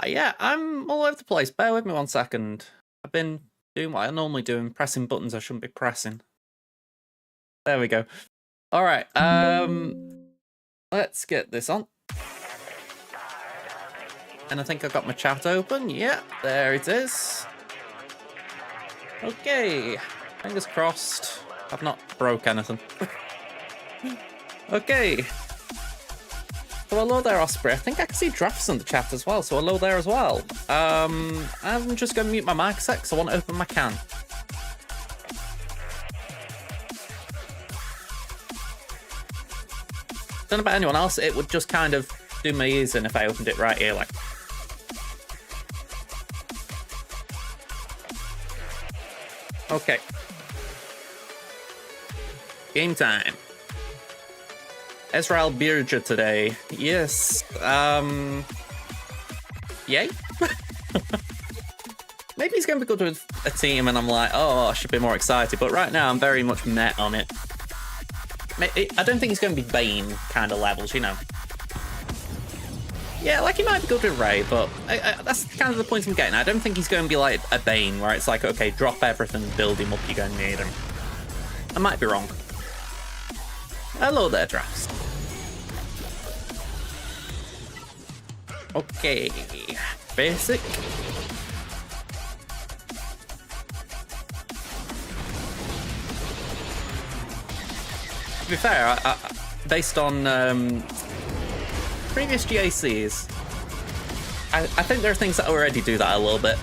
Yeah, I'm all over the place. Bear with me 1 second. I've been doing what I normally do and pressing buttons I shouldn't be pressing. There we go. All right. Let's get this on. And I think I got my chat open. Yeah, there it is. Okay. Fingers crossed. I've not broke anything. Okay. So hello there, Osprey. I think I can see drafts in the chat as well, so hello there as well. I'm just going to mute my mic a sec, because I want to open my can. Don't know about anyone else, it would just kind of do my ears in if I opened it right here, like. Okay. Game time. Ezreal Birja today. Yes. Yay? Maybe he's going to be good with a team and I'm like, oh, I should be more excited. But right now I'm very much met on it. I don't think he's going to be Bane kind of levels, you know. Yeah, like he might be good with Ray, but that's kind of the point I'm getting. I don't think he's going to be like a Bane where it's like, okay, drop everything, build him up, you're going to need him. I might be wrong. Hello there, drafts. Okay, basic. To be fair, based on previous GACs, I think there are things that already do that a little bit.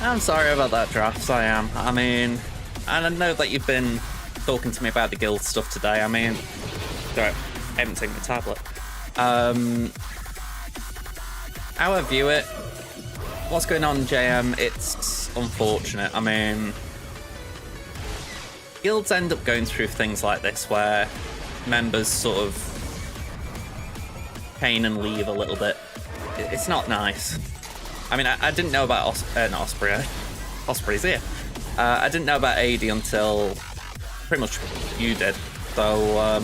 I'm sorry about that, drafts. I am. I mean, and I know that you've been talking to me about the guild stuff today. I mean, sorry, I haven't taken the tablet. How I view it, what's going on in JM, it's unfortunate. I mean, guilds end up going through things like this where members sort of pain and leave a little bit. It's not nice. I mean, I didn't know about Osprey. Osprey's here. I didn't know about AD until pretty much you did. So,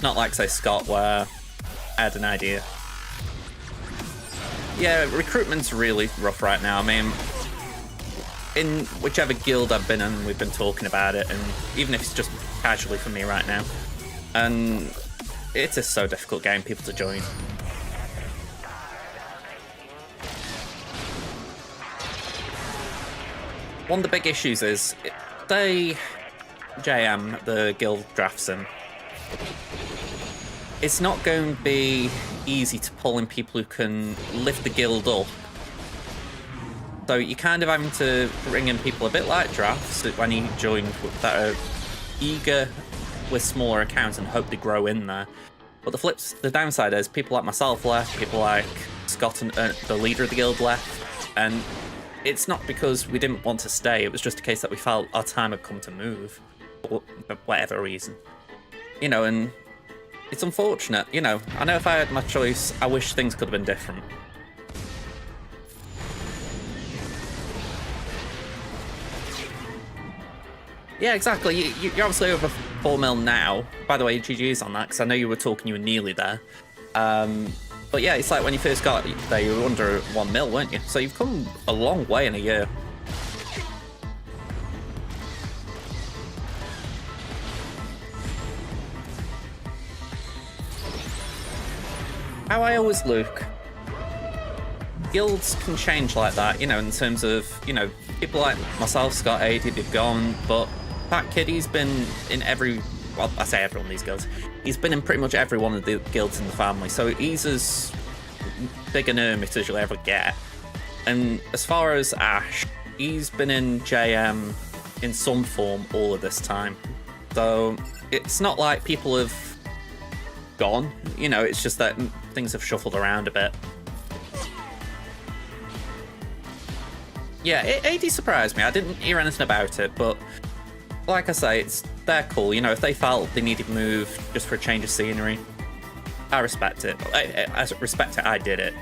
not like, say, Scott, where I had an idea. Yeah, recruitment's really rough right now. I mean, in whichever guild I've been in, we've been talking about it, and even if it's just casually for me right now. And it's just so difficult getting people to join. One of the big issues is, say, JM, the guild drafts him. It's not going to be easy to pull in people who can lift the guild up. So you're kind of having to bring in people a bit like drafts when he joined that are eager with smaller accounts and hope they grow in there. But the downside is people like myself left, people like Scott and the leader of the guild left, and it's not because we didn't want to stay, it was just a case that we felt our time had come to move, for whatever reason. You know, and it's unfortunate, you know. I know if I had my choice, I wish things could have been different. Yeah, exactly. You're obviously over 4 mil now. By the way, GG's on that, because I know you were talking, you were nearly there. But yeah, it's like when you first got there, you were under 1 mil, weren't you? So you've come a long way in a year. How I always look, guilds can change like that, you know, in terms of, you know, people like myself, Scott, AD, they've gone, but Fat Kid, he's been in every, well, I say every one of these guilds, he's been in pretty much every one of the guilds in the family, so he's as big an hermit as you'll ever get. And as far as Ash, he's been in JM in some form all of this time. So it's not like people have gone, you know, it's just that things have shuffled around a bit. Yeah, AD surprised me. I didn't hear anything about it, but like I say, they're cool. You know, if they felt they needed to move just for a change of scenery, I respect it. I respect it, I did it.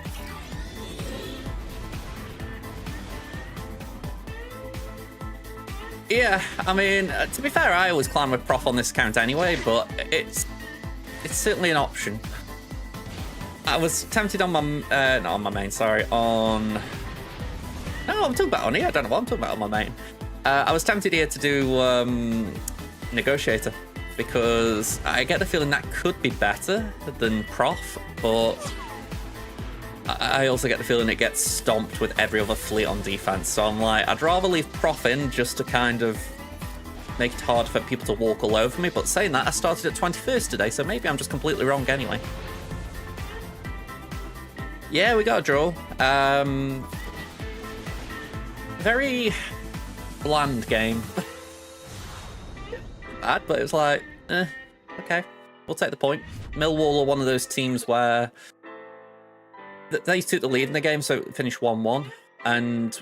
Yeah, I mean, to be fair, I always clan with Prof on this account anyway, but it's certainly an option. I was tempted on my, not on my main, sorry, on... No, I'm talking about on here, I don't know what I'm talking about on my main. I was tempted here to do Negotiator, because I get the feeling that could be better than Prof, but I also get the feeling it gets stomped with every other fleet on defense, so I'm like, I'd rather leave Prof in just to kind of make it hard for people to walk all over me, but saying that, I started at 21st today, so maybe I'm just completely wrong anyway. Yeah, we got a draw. Very bland game. Bad, but it was like, okay, we'll take the point. Millwall are one of those teams where they took the lead in the game, so it finished 1-1. And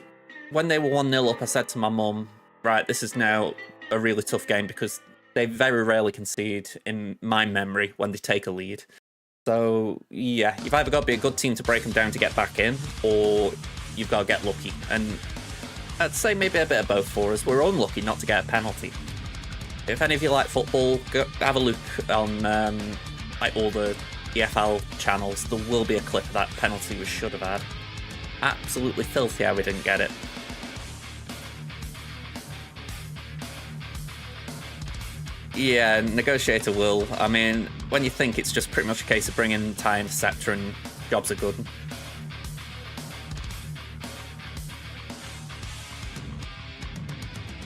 when they were 1-0 up, I said to my mum, right, this is now a really tough game because they very rarely concede in my memory when they take a lead. So, yeah, you've either got to be a good team to break them down to get back in, or you've got to get lucky. And I'd say maybe a bit of both for us. We're unlucky not to get a penalty. If any of you like football, go have a look on like all the EFL channels. There will be a clip of that penalty we should have had. Absolutely filthy how we didn't get it. Yeah, Negotiator will. I mean, when you think it's just pretty much a case of bringing TIE Interceptor and jobs are good.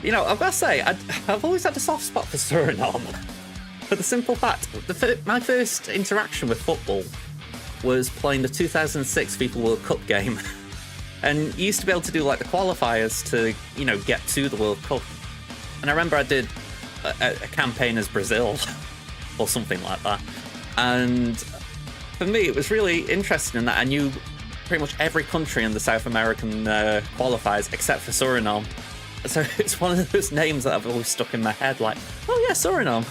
You know, I've got to say, I've always had a soft spot for Suriname. For the simple fact, my first interaction with football was playing the 2006 FIFA World Cup game. And you used to be able to do like the qualifiers to, you know, get to the World Cup. And I remember I did a campaign as Brazil or something like that. And for me, it was really interesting in that I knew pretty much every country in the South American qualifiers except for Suriname. So it's one of those names that I've always stuck in my head, like, oh yeah, Suriname.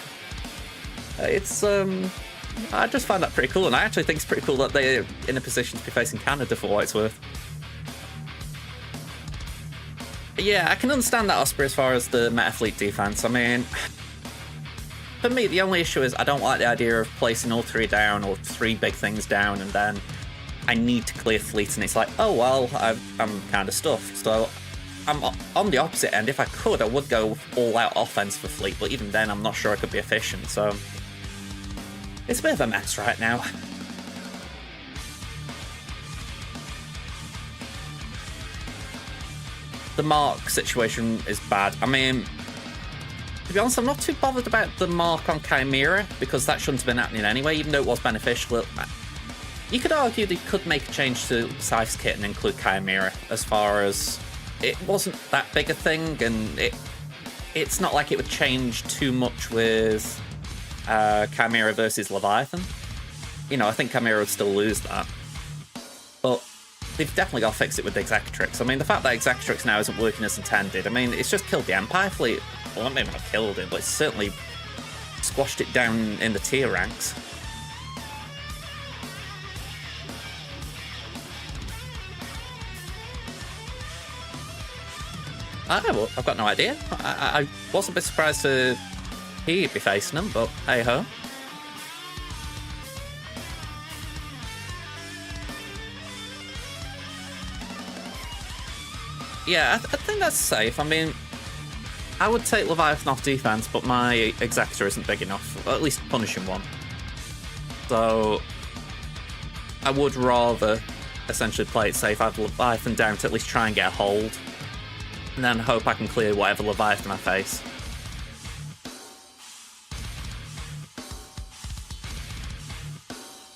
It's, I just find that pretty cool, and I actually think it's pretty cool that they're in a position to be facing Canada for what it's worth. Yeah, I can understand that, Osprey, as far as the Metafleet defense. I mean, for me, the only issue is I don't like the idea of placing all three down or three big things down, and then I need to clear fleet, and it's like, oh, well, I'm kind of stuffed, so I'm on the opposite end. If I could, I would go all-out offense for fleet, but even then, I'm not sure I could be efficient, so it's a bit of a mess right now. The Mark situation is bad. I mean, to be honest, I'm not too bothered about the Mark on Chimera, because that shouldn't have been happening anyway, even though it was beneficial. You could argue they could make a change to Scythe's kit and include Chimera, as far as it wasn't that big a thing, and it's not like it would change too much with Chimera versus Leviathan. You know, I think Chimera would still lose that. But they've definitely got to fix it with the Executrix. I mean, the fact that Executrix now isn't working as intended, I mean, it's just killed the Empire fleet. Well, maybe not killed it, but it's certainly squashed it down in the tier ranks. I've got no idea. I was a bit surprised to hear you'd be facing them, but hey-ho. Yeah, I think that's safe. I mean, I would take Leviathan off defense, but my Executor isn't big enough, or at least punishing one. So I would rather essentially play it safe, have Leviathan down to at least try and get a hold, and then hope I can clear whatever Leviathan I face.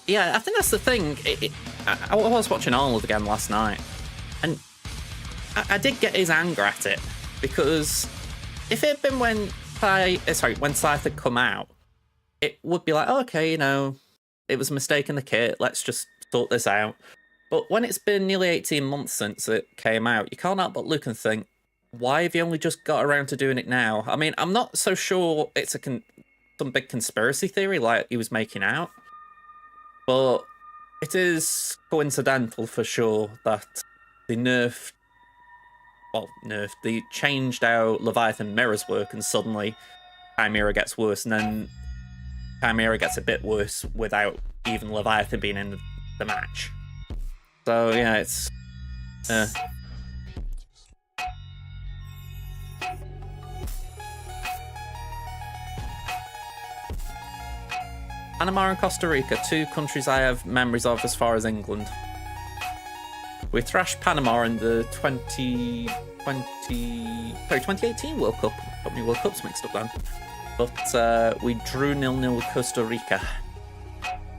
Yeah, I think that's the thing. I was watching Arnold again last night, and I did get his anger at it, because if it had been when Scythe had come out, it would be like, oh, okay, you know, it was a mistake in the kit, let's just sort this out. But when it's been nearly 18 months since it came out, you can't help but look and think, why have you only just got around to doing it now? I mean, I'm not so sure it's some big conspiracy theory like he was making out, but it is coincidental for sure that they they changed how Leviathan mirrors work, and suddenly Chimera gets worse, and then Chimera gets a bit worse without even Leviathan being in the match. So yeah, it's Panama and Costa Rica, 2 countries I have memories of as far as England. We thrashed Panama in the 2018 World Cup. Got me World Cups mixed up then. But we drew 0-0 with Costa Rica.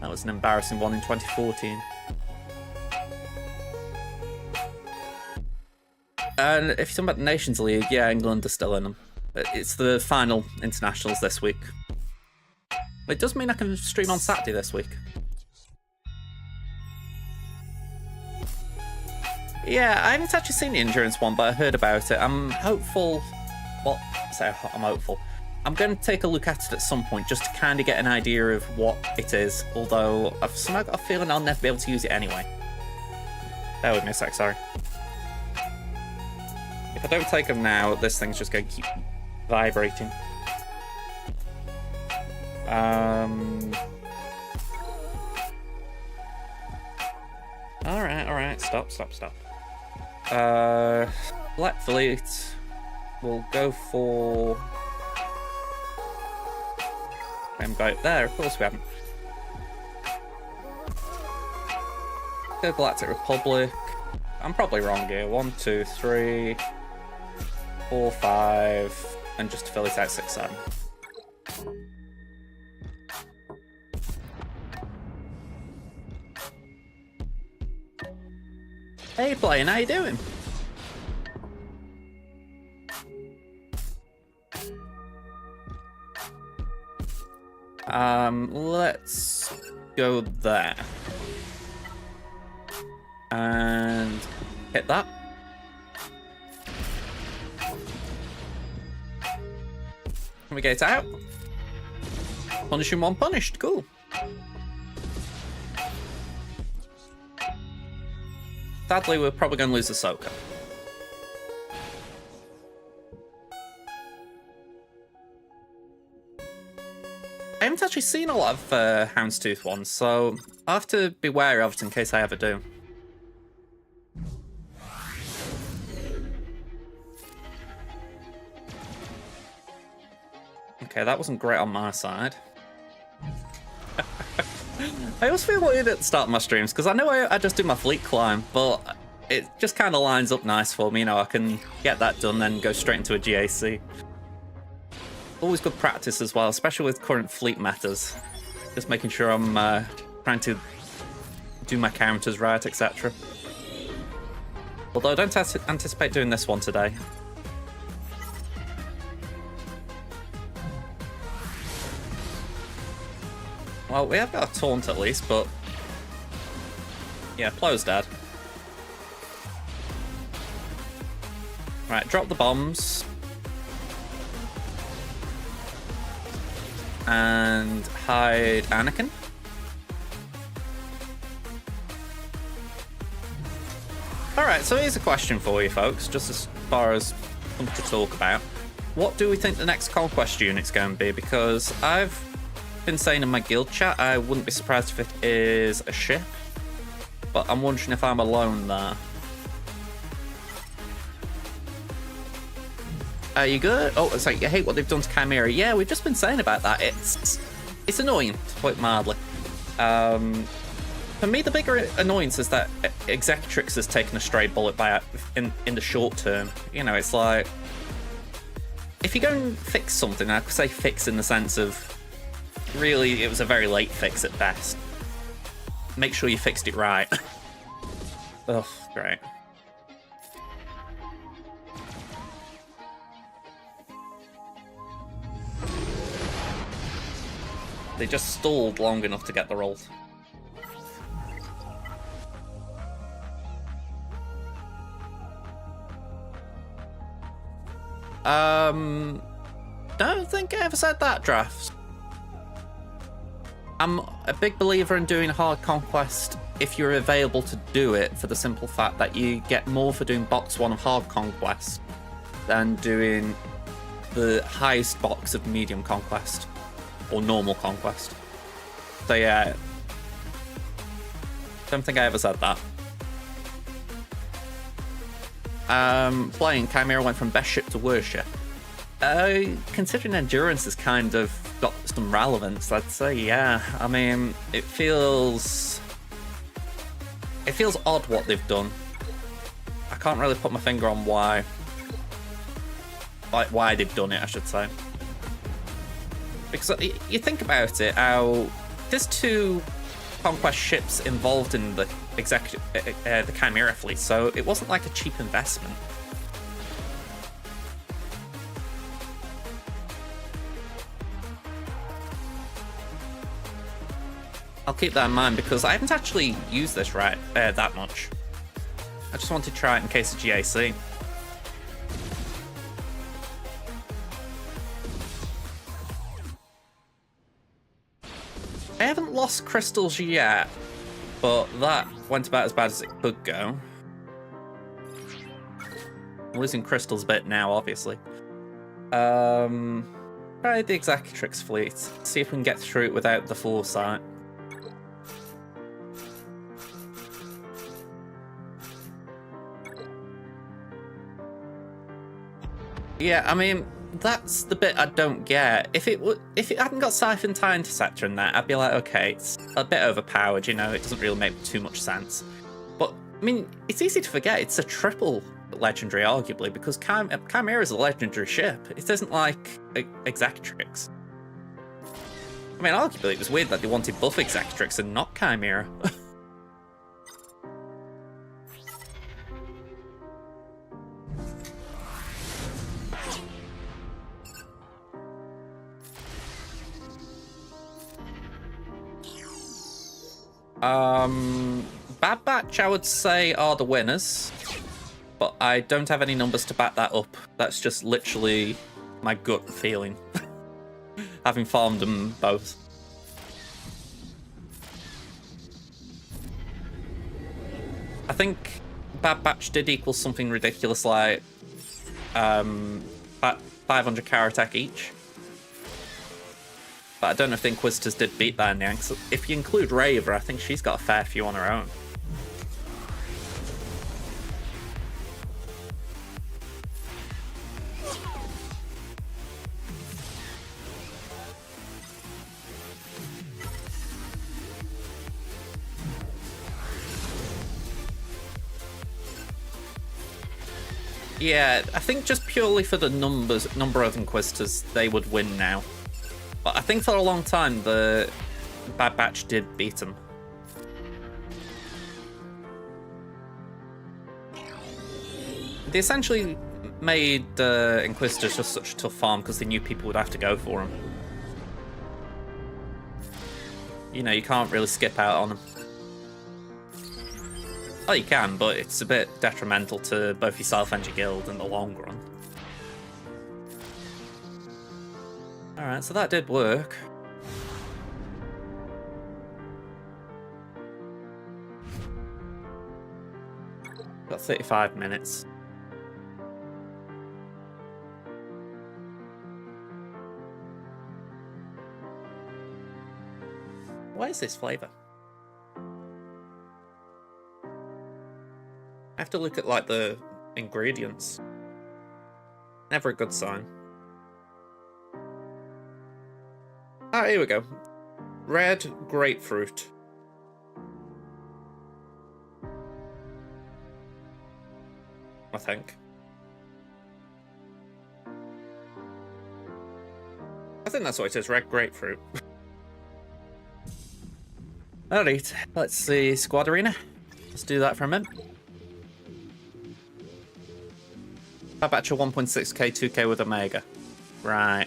That was an embarrassing one in 2014. And if you're talking about the Nations League, yeah, England are still in them. It's the final internationals this week. It does mean I can stream on Saturday this week. Yeah, I haven't actually seen the endurance one, but I heard about it. I'm hopeful. Well, I'm hopeful. I'm going to take a look at it at some point just to kind of get an idea of what it is. Although I've somehow got a feeling I'll never be able to use it anyway. Bear with me a sec, sorry. If I don't take them now, this thing's just going to keep vibrating. Alright, stop. Black Fleet, we'll go for... We haven't got it there, of course we haven't. Go Galactic Republic. I'm probably wrong here. 1, 2, 3, 4, 5, and just to fill it out 6, 7. Hey, playing, how you doing? Let's go there. And hit that. Can we get it out? Punishing one punished, cool. Sadly, we're probably going to lose Ahsoka. I haven't actually seen a lot of Houndstooth ones, so I'll have to be wary of it in case I ever do. Okay, that wasn't great on my side. I always feel weird at the start of my streams, because I know I just do my fleet climb, but it just kind of lines up nice for me. You know, I can get that done, then go straight into a GAC. Always good practice as well, especially with current fleet metas. Just making sure I'm trying to do my counters right, etc. Although I don't anticipate doing this one today. Well, we have got a taunt at least, but... yeah, Plo's dead. Right, drop the bombs. And hide Anakin. Alright, so here's a question for you folks, just as far as something to talk about. What do we think the next Conquest unit's going to be? Because I've been saying in my guild chat I wouldn't be surprised if it is a ship, but I'm wondering if I'm alone there. Are you good? Oh, it's like, I hate what they've done to Chimera. Yeah, we've just been saying about that. It's annoying, to put it mildly. For me, the bigger annoyance is that Executrix has taken a stray bullet by in the short term. You know, it's like, if you go and fix something, I could say fix in the sense of, really, it was a very late fix at best. Make sure you fixed it right. Oh, great. They just stalled long enough to get the roll. Don't think I ever said that, Drafts. I'm a big believer in doing hard conquest if you're available to do it, for the simple fact that you get more for doing box 1 of hard conquest than doing the highest box of medium conquest or normal conquest. So yeah, Don't think I ever said that. Playing Chimera went from best ship to worst ship. Considering endurance has kind of got some relevance, I'd say yeah. I mean, it feels odd what they've done. I can't really put my finger on why. Like why they've done it, I should say. Because you think about it, how there's 2 conquest ships involved in the the Chimera fleet, so it wasn't like a cheap investment. I'll keep that in mind because I haven't actually used this that much. I just wanted to try it in case of GAC. I haven't lost crystals yet, but that went about as bad as it could go. I'm losing crystals a bit now, obviously. Try the Executrix fleet. See if we can get through it without the foresight. Yeah, I mean, that's the bit I don't get. If it hadn't got Siphon Tie Interceptor in there, I'd be like, okay, it's a bit overpowered, you know, it doesn't really make too much sense. But, I mean, it's easy to forget, it's a triple legendary, arguably, because Chimera is a legendary ship. It isn't like Executrix. I mean, arguably, it was weird that they wanted buff Executrix and not Chimera. Bad Batch, I would say, are the winners, but I don't have any numbers to back that up. That's just literally my gut feeling, having farmed them both. I think Bad Batch did equal something ridiculous like 500 Kara Tech each. But I don't know if the Inquisitors did beat that in the end. So if you include Raver, I think she's got a fair few on her own. Yeah, I think just purely for the number of Inquisitors, they would win now. But I think for a long time, the Bad Batch did beat them. They essentially made Inquisitors just such a tough farm because they knew people would have to go for them. You know, you can't really skip out on them. Oh, you can, but it's a bit detrimental to both yourself and your guild in the long run. Alright, so that did work. Got 35 minutes. What is this flavour? I have to look at, like, the ingredients. Never a good sign. Ah, here we go. Red grapefruit. I think. I think that's what it is, red grapefruit. Alright, let's see, Squad Arena. Let's do that for a minute. Bad Batch 1.6k, 2k with Omega. Right.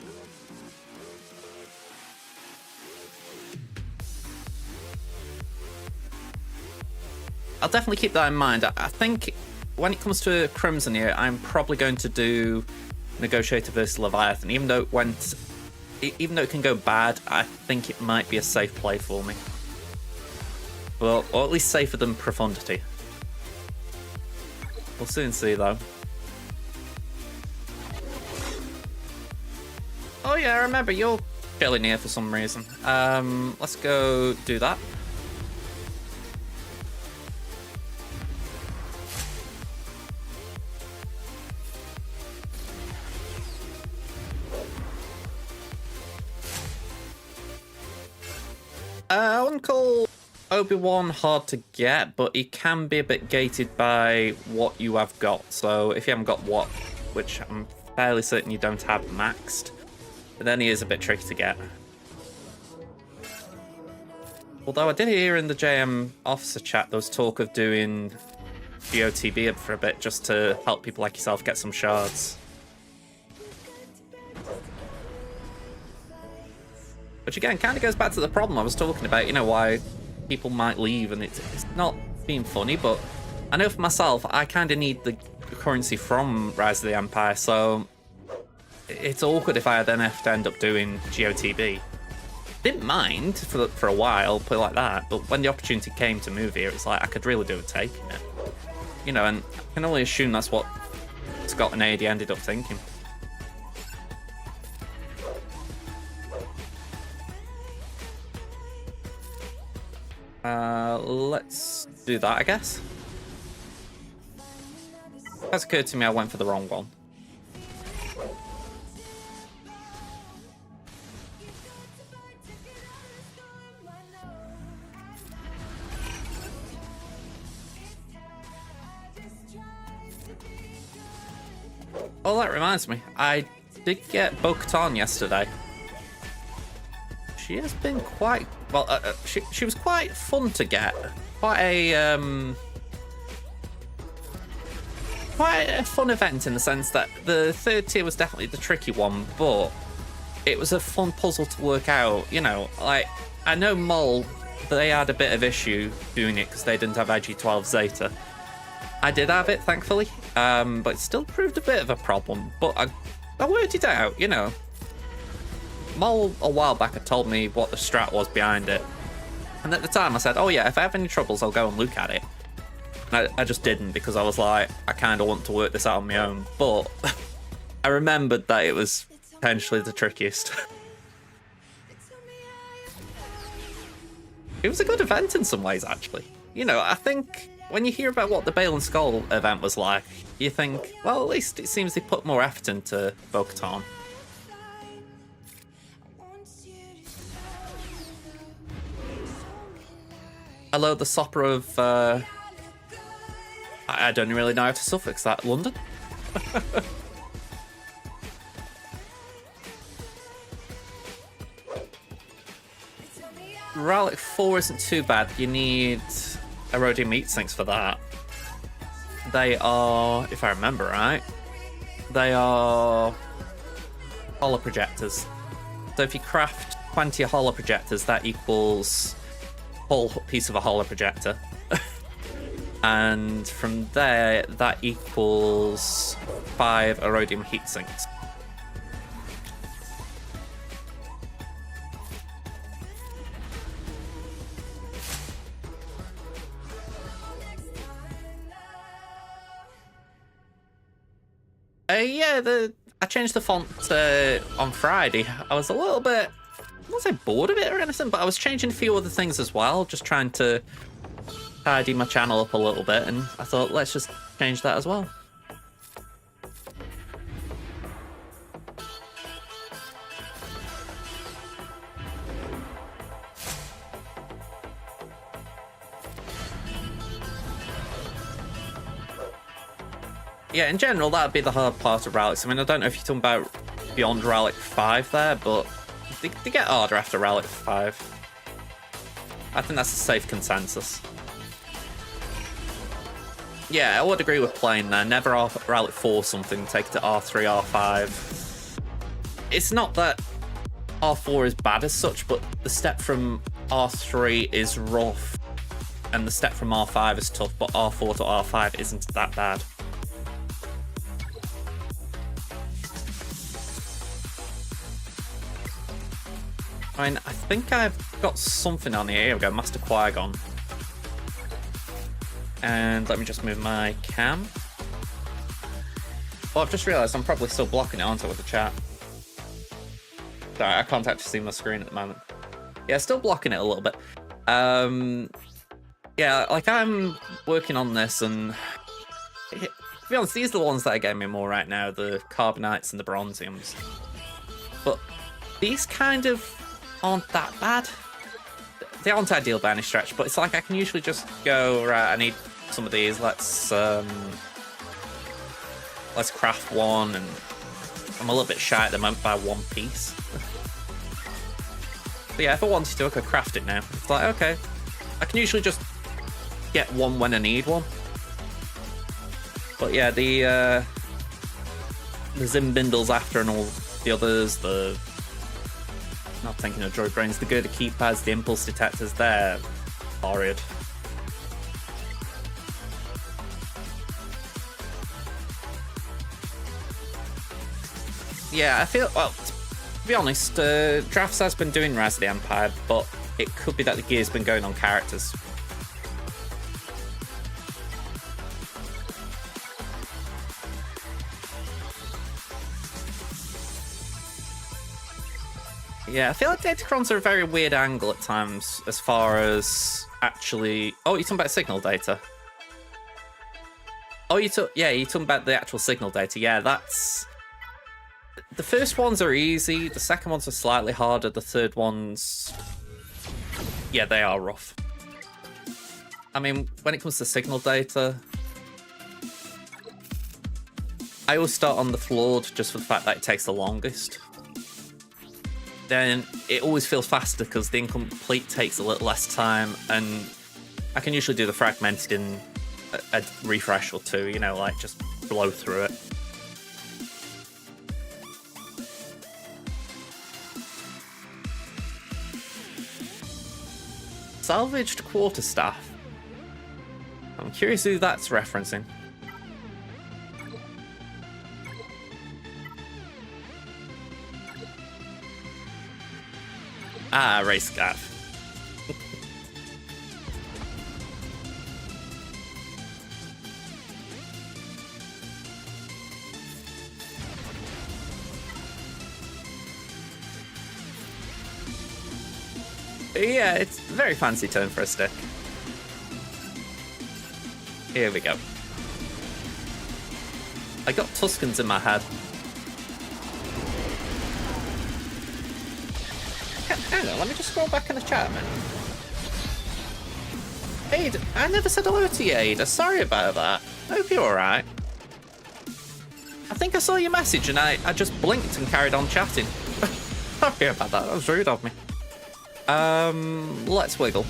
I'll definitely keep that in mind. I think when it comes to Crimson here, I'm probably going to do Negotiator versus Leviathan. Even though it can go bad, I think it might be a safe play for me. Well, or at least safer than Profundity. We'll soon see, though. Oh yeah, I remember, you're chilling here for some reason. Let's go do that. wouldn't call Obi-Wan hard to get, but he can be a bit gated by what you have got. So if you haven't got what, which I'm fairly certain you don't have maxed, then he is a bit tricky to get. Although I did hear in the JM officer chat there was talk of doing GOTB for a bit just to help people like yourself get some shards. Which again kind of goes back to the problem I was talking about, you know, why people might leave, and it's not being funny, but I know for myself, I kind of need the currency from Rise of the Empire, so it's awkward if I then have to end up doing GOTB. Didn't mind for a while, put it like that, but when the opportunity came to move here, it's like I could really do with taking it. You know, and I can only assume that's what Scott and AD ended up thinking. Let's do that, I guess. That's occurred to me I went for the wrong one. Oh, that reminds me. I did get Bo-Katan yesterday. She has been quite... Well, she was quite fun to get. Quite a fun event in the sense that the third tier was definitely the tricky one, but it was a fun puzzle to work out. You know, like, I know Mol, they had a bit of issue doing it because they didn't have IG-12 Zeta. I did have it, thankfully, but it still proved a bit of a problem. But I worked it out, you know. Mol, a while back, had told me what the strat was behind it. And at the time, I said, oh yeah, if I have any troubles, I'll go and look at it. And I just didn't, because I was like, I kind of want to work this out on my own. But I remembered that it was potentially the trickiest. It was a good event in some ways, actually. You know, I think when you hear about what the Bale and Skull event was like, you think, well, at least it seems they put more effort into Bo-Katan. Hello, the Sopper of... I don't really know how to suffix that. London? Relic 4 isn't too bad. You need Erodium Meat Sinks for that. They are, if I remember right, they are holo projectors. So if you craft 20 holo projectors, that equals whole piece of a holo projector. And from there, that equals 5 Erodium heat sinks. Yeah, I changed the font on Friday. I was a little bit, I won't say bored of it or anything, but I was changing a few other things as well, just trying to tidy my channel up a little bit, and I thought, let's just change that as well. Yeah, in general, that'd be the hard part of Relics. I mean, I don't know if you're talking about beyond Relic 5 there, but they get harder after Relic 5. I think that's a safe consensus. Yeah, I would agree with playing there. Never Relic 4 something, take it to R3, R5. It's not that R4 is bad as such, but the step from R3 is rough, and the step from R5 is tough, but R4 to R5 isn't that bad. I mean, I think I've got something on here. Here we go, Master Qui-Gon. And let me just move my cam. Well, I've just realised I'm probably still blocking it, aren't I, with the chat? Sorry, I can't actually see my screen at the moment. Yeah, still blocking it a little bit. Yeah, like I'm working on this, and to be honest, these are the ones that are getting me more right now, the Carbonites and the Bronziums. But these kind of aren't that bad. they aren't ideal by any stretch, but it's like I can usually just go, right, I need some of these, let's craft one, and I'm a little bit shy at the moment by one piece. But yeah, if I wanted to, I could craft it now. It's like, okay, I can usually just get one when I need one. But yeah, the Zimbindles after and all the others, not thinking of droid brains, the Gerda keypads, the impulse detectors, they're horrid. Yeah, I feel, well, to be honest, Drafts has been doing Rise of the Empire, but it could be that the gear's been going on characters. Yeah, I feel like Datacrons are a very weird angle at times as far as actually... Oh, you're talking about signal data? Oh, you're talking about the actual signal data. Yeah, that's... The first ones are easy, the second ones are slightly harder, the third ones... Yeah, they are rough. I mean, when it comes to signal data... I always start on the flawed just for the fact that it takes the longest. Then it always feels faster because the incomplete takes a little less time, and I can usually do the fragmented in a refresh or two, you know, like just blow through it. Salvaged quarterstaff. I'm curious who that's referencing. Ah, Ray Scav. Yeah, it's a very fancy turn for a stick. Here we go. I got Tuskens in my head. Hang on, let me just scroll back in the chat, man. Ada, I never said hello to you, Ada. Sorry about that. I hope you're alright. I think I saw your message and I just blinked and carried on chatting. Sorry about that. That was rude of me. Let's wiggle.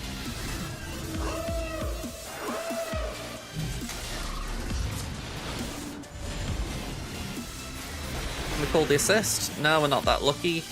Can we call the assist? No, we're not that lucky.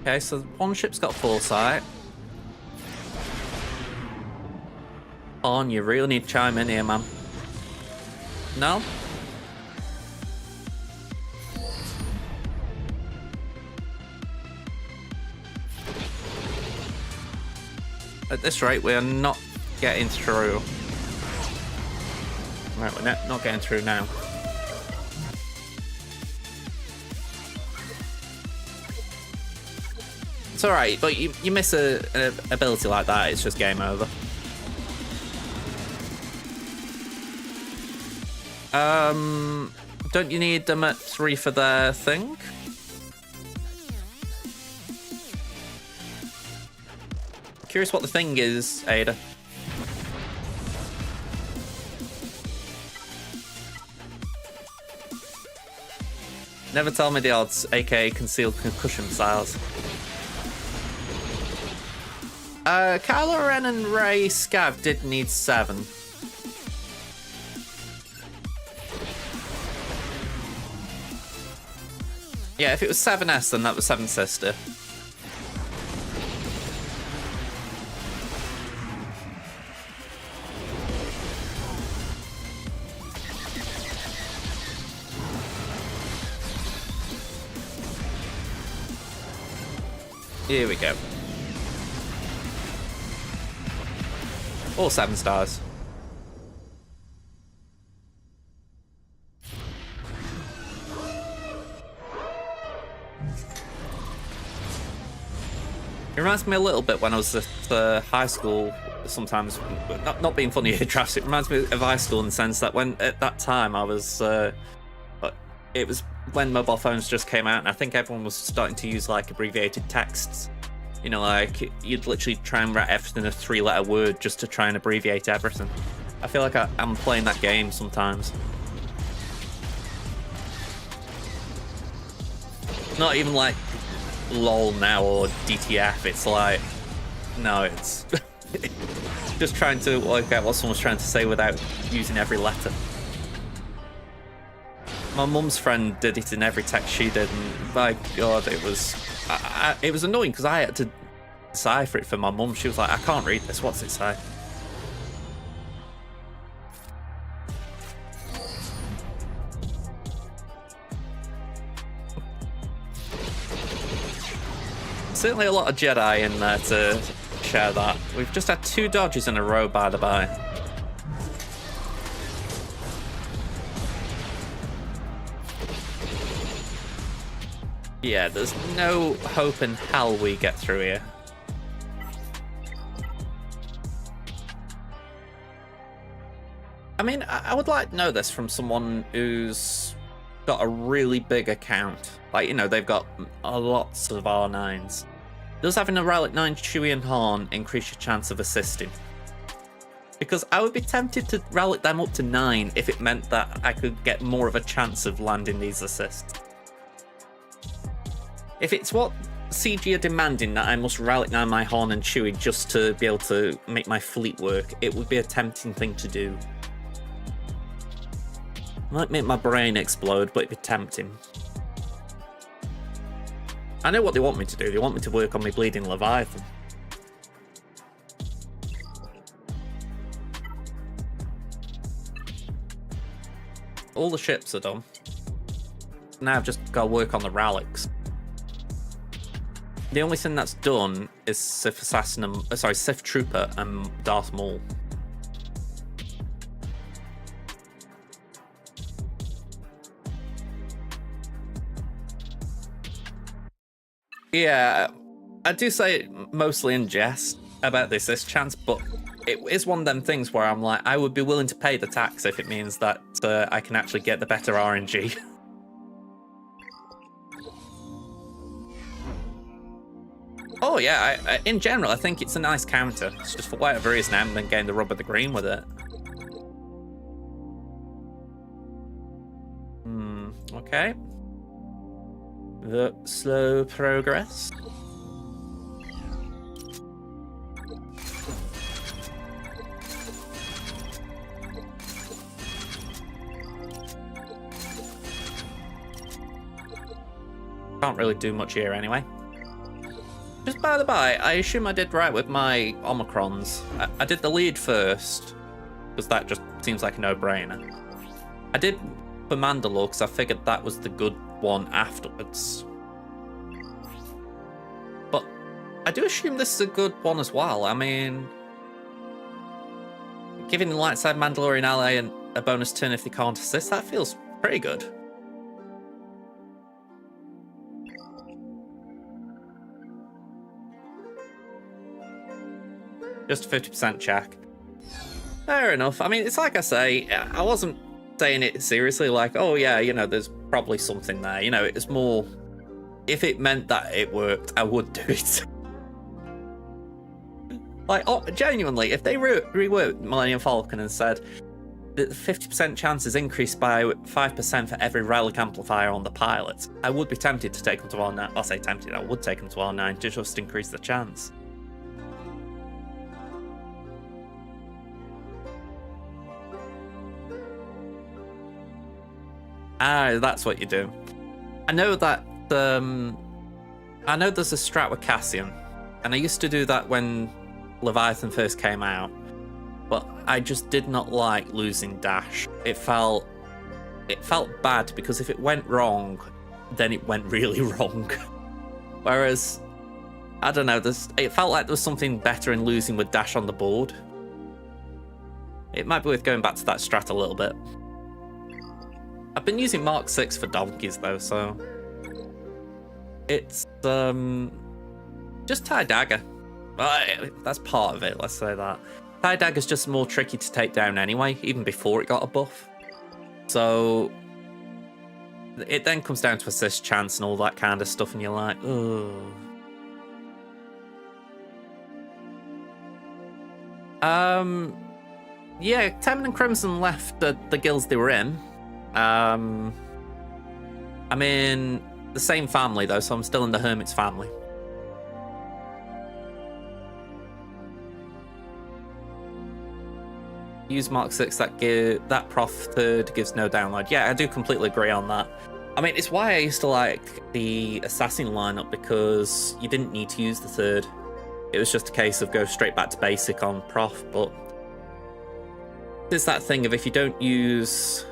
Okay, so one ship's got foresight. On, you really need to chime in here, man. No? At this rate, we are not getting through. Right, we're not getting through now. It's alright, but you miss an ability like that, it's just game over. Don't you need them at 3 for their thing? Curious what the thing is, Ada. Never tell me the odds, aka concealed concussion styles. Kylo Ren and Ray Scav did need 7. Yeah, if it was 7S, then that was 7 Sister. Here we go. All 7 stars. reminds me a little bit when I was at high school. Sometimes, not being funny here, Trash. It reminds me of high school in the sense that when at that time I was, it was when mobile phones just came out, and I think everyone was starting to use like abbreviated texts. You know, like you'd literally try and write everything in a 3-letter word just to try and abbreviate everything. I feel like I'm playing that game sometimes. Not even like LOL now or DTF. It's like, no, it's just trying to work out what someone's trying to say without using every letter. My mum's friend did it in every text she did, and by God, it was annoying because I had to decipher it for my mum. She was like, I can't read this, what's it say? Certainly a lot of Jedi in there to share that. We've just had 2 dodges in a row, by the by. Yeah, there's no hope in hell we get through here. I mean, I would like to know this from someone who's got a really big account. Like, you know, they've got lots of R9s. Does having a Relic 9 Chewie and Han increase your chance of assisting? Because I would be tempted to relic them up to 9 if it meant that I could get more of a chance of landing these assists. If it's what CG are demanding, that I must relic 9 my Han and Chewie just to be able to make my fleet work, it would be a tempting thing to do. Might make my brain explode, but it'd be tempting. I know what they want me to do. They want me to work on my bleeding Leviathan. All the ships are done. Now I've just got to work on the relics. The only thing that's done is Sith Assassin, Sith Trooper and Darth Maul. Yeah, I do say it mostly in jest about this chance, but it is one of them things where I'm like, I would be willing to pay the tax if it means that I can actually get the better RNG. Oh yeah, in general, I think it's a nice counter. It's just for whatever reason, I haven't been getting the rub of the green with it. Okay. The slow progress. Can't really do much here anyway. Just by the by, I assume I did right with my Omicrons. I did the lead first, because that just seems like a no-brainer. I did for Mandalore, because I figured that was the good one afterwards. But I do assume this is a good one as well. I mean, giving the light side Mandalorian ally a bonus turn if they can't assist, that feels pretty good. Just a 50% check. Fair enough. I mean, it's like I say, I wasn't saying it seriously like, oh yeah, you know, there's probably something there. You know, it was more, if it meant that it worked, I would do it. Like, oh, genuinely, if they reworked Millennium Falcon and said that the 50% chance is increased by 5% for every relic amplifier on the pilot, I would be tempted to take them to R9. I'll say tempted, I would take them to R9 to just increase the chance. Ah, that's what you do. I know that I know there's a strat with Cassian, and I used to do that when Leviathan first came out, but I just did not like losing Dash. It felt bad because if it went wrong, then it went really wrong. Whereas, I don't know, it felt like there was something better in losing with Dash on the board. It might be worth going back to that strat a little bit. I've been using Mark 6 for donkeys though, so it's Just TIE Dagger. Well, that's part of it, let's say that. TIE Dagger's just more tricky to take down anyway, even before it got a buff. So it then comes down to assist chance and all that kind of stuff, and you're like, oh. Yeah, Temmin and Crimson left the guilds they were in. I'm in the same family though, so I'm still in the Hermit's family. Use Mark 6, that Prof 3rd gives no download. Yeah, I do completely agree on that. I mean, it's why I used to like the Assassin lineup, because you didn't need to use the 3rd. It was just a case of go straight back to basic on Prof, but there's that thing of if you don't use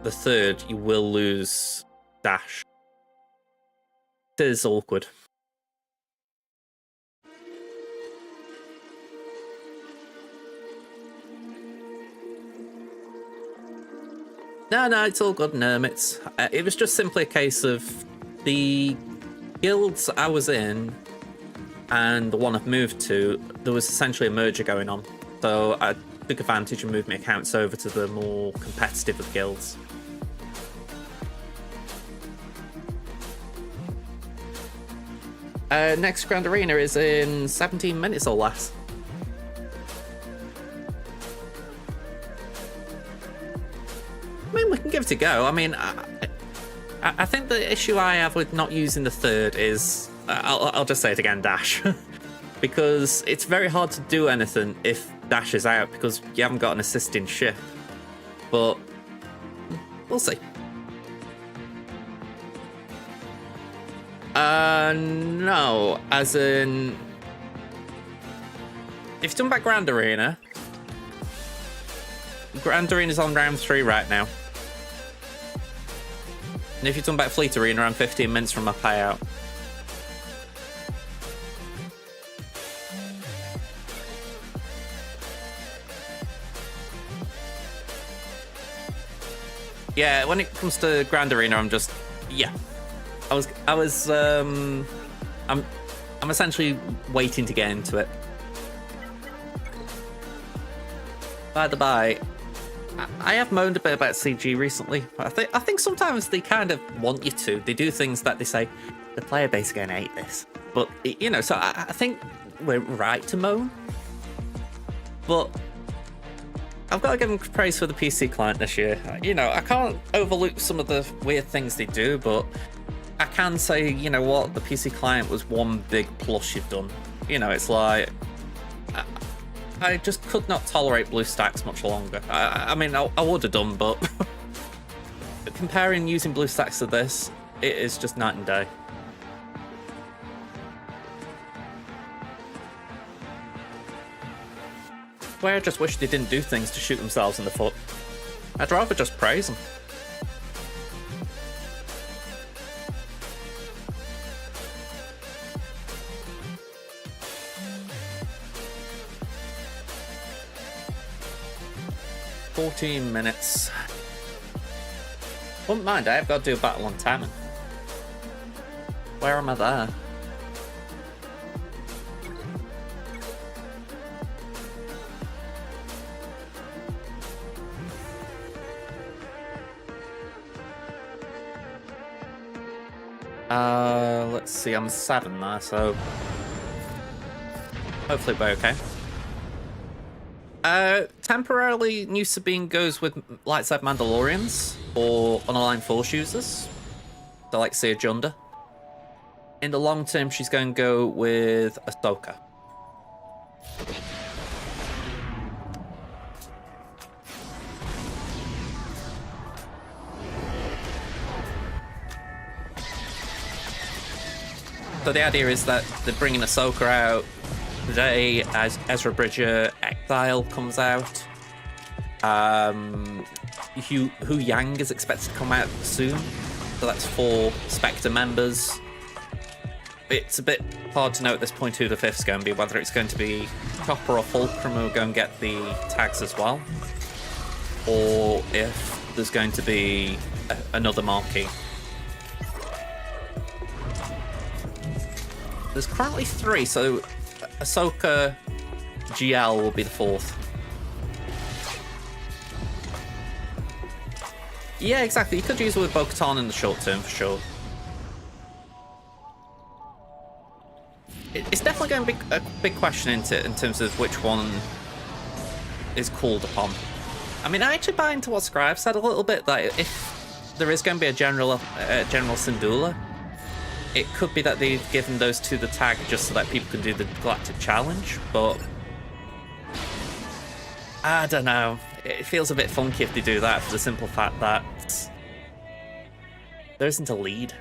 the 3rd, you will lose dash. It is awkward. No, it's all good, Nermits. It was just simply a case of the guilds I was in and the one I've moved to, there was essentially a merger going on. So I took advantage and moved my accounts over to the more competitive of guilds. Next Grand Arena is in 17 minutes or less. I mean, we can give it a go. I mean, I think the issue I have with not using the 3rd is, I'll just say it again, dash. Because it's very hard to do anything if dash is out, because you haven't got an assisting ship. But we'll see. No, as in, if you've done back Grand Arena is on round 3 right now. And if you've done back Fleet Arena, I'm 15 minutes from my payout. Yeah, when it comes to Grand Arena, I'm just, yeah. I'm essentially waiting to get into it. By the by, I have moaned a bit about CG recently. I think sometimes they kind of want you to. They do things that they say, the player base is going to hate this. But, you know, so I think we're right to moan. But I've got to give them praise for the PC client this year. You know, I can't overlook some of the weird things they do, but I can say, you know what, the PC client was one big plus you've done. You know, it's like, I just could not tolerate BlueStacks much longer. I mean, I would have done, but comparing using BlueStacks to this, it is just night and day. Where I just wish they didn't do things to shoot themselves in the foot. I'd rather just praise them. "14 minutes. Wouldn't mind, I've got to do a battle on Tammin. Where am I there? Let's see, I'm 7 there, so hopefully we're okay. Temporarily, New Sabine goes with Lightside Mandalorians or unaligned Force users, so like Seer Junda. In the long term, she's going to go with Ahsoka. So the idea is that they're bringing Ahsoka out today as Ezra Bridger Exile comes out. Hu Yang is expected to come out soon, so that's 4 Spectre members. It's a bit hard to know at this point who the 5th's going to be, whether it's going to be Chopper or Fulcrum who are going to get the tags as well, or if there's going to be another marquee. There's currently 3, so Ahsoka GL will be the 4th. Yeah, exactly. You could use it with Bo-Katan in the short term for sure. It's definitely going to be a big question in terms of which one is called upon. I mean, I actually buy into what Scribe said a little bit, that if there is going to be a General Syndulla, it could be that they've given those two the tag just so that people can do the Galactic Challenge, but I don't know. It feels a bit funky if they do that for the simple fact that there isn't a lead.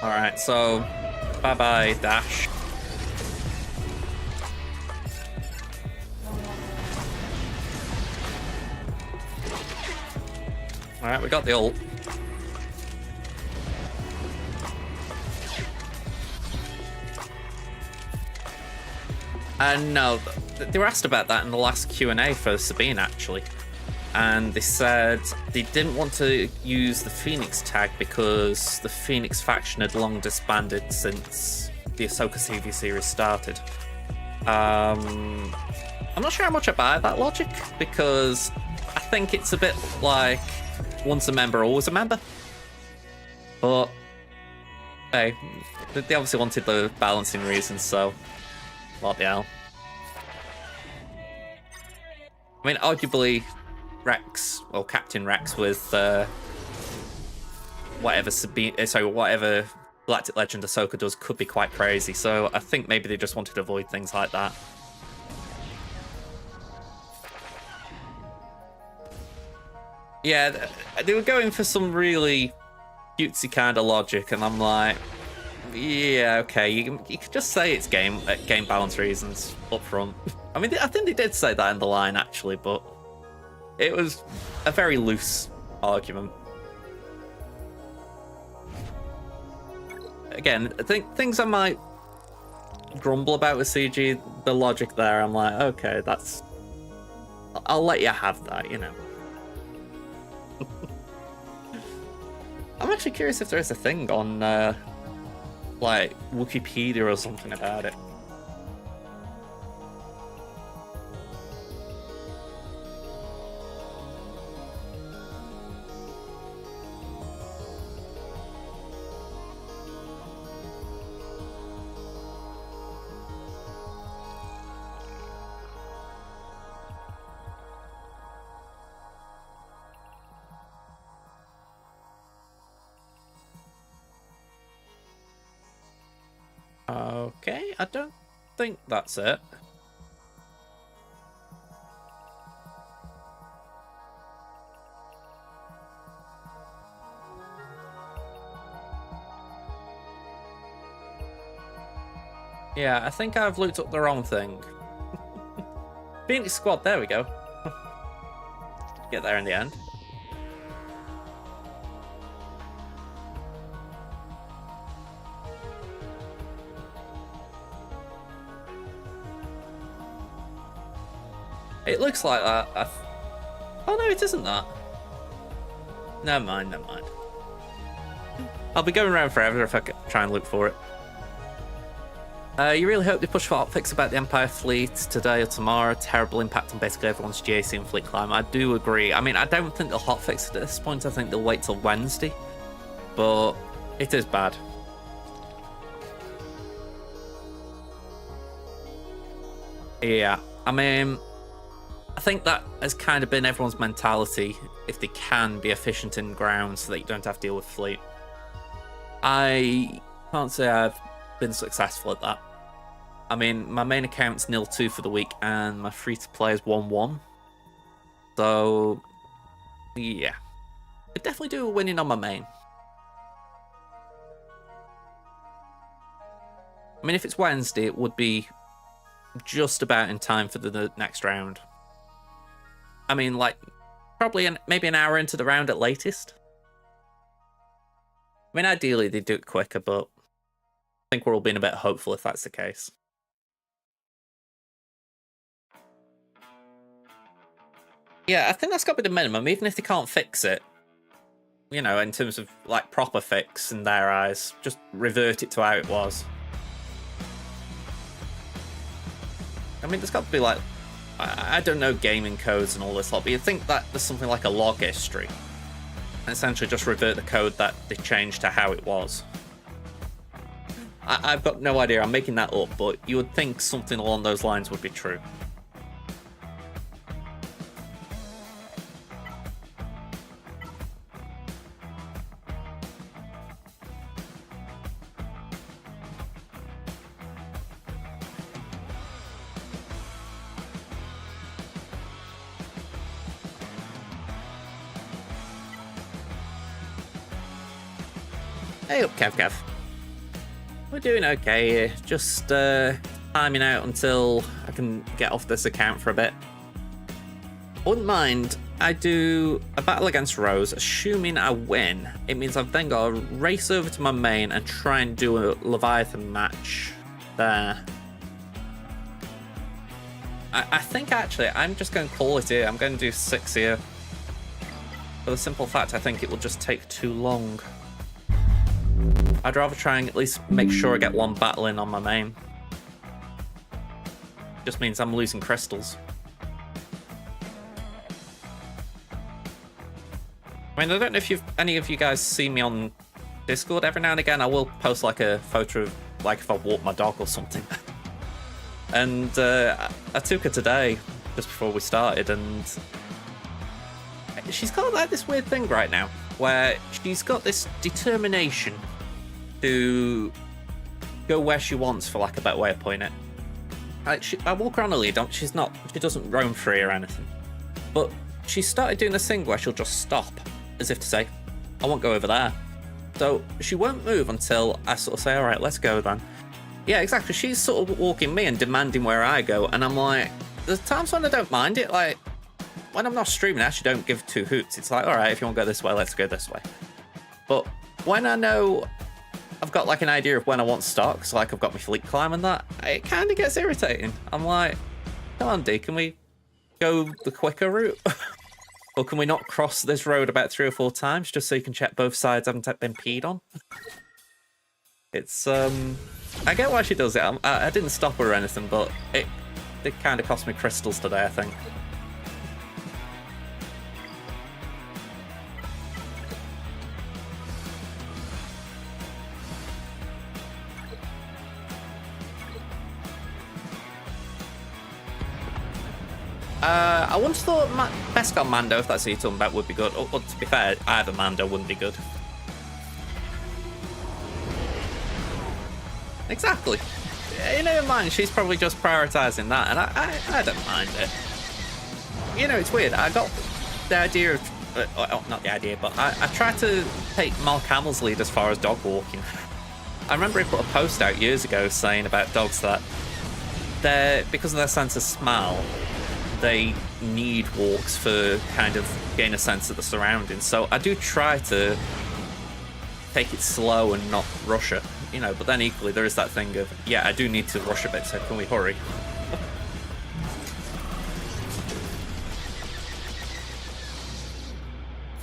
Alright, so bye-bye, Dash. Alright, we got the ult. And no, they were asked about that in the last Q&A for Sabine, actually. And they said they didn't want to use the Phoenix tag because the Phoenix faction had long disbanded since the Ahsoka TV series started. I'm not sure how much I buy that logic, because I think it's a bit like once a member, always a member. But hey, they obviously wanted the balancing reasons, so what the hell. I mean, arguably Rex, or Captain Rex with whatever Galactic Legend Ahsoka does could be quite crazy, so I think maybe they just wanted to avoid things like that. Yeah, they were going for some really cutesy kind of logic, and I'm like, yeah, okay, you could just say it's game balance reasons up front. I mean, I think they did say that in the line, actually, but it was a very loose argument. Again, I think things I might grumble about with CG, the logic there, I'm like, okay, I'll let you have that, you know. I'm actually curious if there is a thing on, like, Wikipedia or something about it. Okay, I don't think that's it. Yeah, I think I've looked up the wrong thing. Phoenix Squad, there we go. Get there in the end. It looks like that. Oh no, it isn't that. Never mind, never mind. I'll be going around forever if I try and look for it. You really hope they push for hotfix about the Empire fleet today or tomorrow. Terrible impact on basically everyone's GAC and fleet climb. I do agree. I mean, I don't think they'll hotfix it at this point. I think they'll wait till Wednesday. But it is bad. Yeah, I mean, I think that has kind of been everyone's mentality, if they can be efficient in ground so that you don't have to deal with fleet. I can't say I've been successful at that. I mean, my main account's 0-2 for the week, and my free-to-play is 1-1. So, yeah. I definitely do a winning on my main. I mean, if it's Wednesday, it would be just about in time for the next round. I mean, like, probably maybe an hour into the round at latest. I mean, ideally, they'd do it quicker, but I think we're all being a bit hopeful if that's the case. Yeah, I think that's got to be the minimum, even if they can't fix it. You know, in terms of, like, proper fix in their eyes. Just revert it to how it was. I mean, there's got to be, like... I don't know gaming codes and all this lot, but you'd think that there's something like a log history. And essentially just revert the code that they changed to how it was. I've got no idea, I'm making that up, but you would think something along those lines would be true. Hey up, Kev. We're doing okay here. Just timing out until I can get off this account for a bit. Wouldn't mind. I do a battle against Rose, assuming I win. It means I've then got to race over to my main and try and do a Leviathan match there. I think actually I'm just going to call it here. I'm going to do 6 here. For the simple fact I think it will just take too long. I'd rather try and at least make sure I get one battle in on my main. Just means I'm losing crystals. I mean, I don't know if any of you guys see me on Discord. Every now and again I will post like a photo of like if I walk my dog or something. And I took her today just before we started, and she's got like this weird thing right now where she's got this determination to go where she wants, for like a better way of putting it. I walk around a lead, she doesn't roam free or anything. But she started doing this thing where she'll just stop, as if to say, I won't go over there. So she won't move until I sort of say, all right, let's go then. Yeah, exactly. She's sort of walking me and demanding where I go, and I'm like, there's times when I don't mind it. Like, when I'm not streaming, I actually don't give two hoots. It's like, all right, if you want to go this way, let's go this way. But when I know I've got like an idea of when I want stocks, like I've got my fleet climb and that, it kind of gets irritating. I'm like, come on, D, can we go the quicker route? Or can we not cross this road about 3 or 4 times just so you can check both sides haven't been peed on? It's, I get why she does it. I didn't stop her or anything, but it kind of cost me crystals today, I think. I once thought Beskar Mando, if that's what you're talking about, would be good. Or to be fair, either Mando wouldn't be good. Exactly. In her mind, she's probably just prioritising that, and I don't mind it. You know, it's weird. I got the idea of... not the idea, but I tried to take Mark Hamill's lead as far as dog walking. I remember he put a post out years ago saying about dogs that because of their sense of smell, they need walks for kind of gain a sense of the surroundings. So I do try to take it slow and not rush it, you know, but then equally there is that thing of, yeah, I do need to rush a bit, so can we hurry?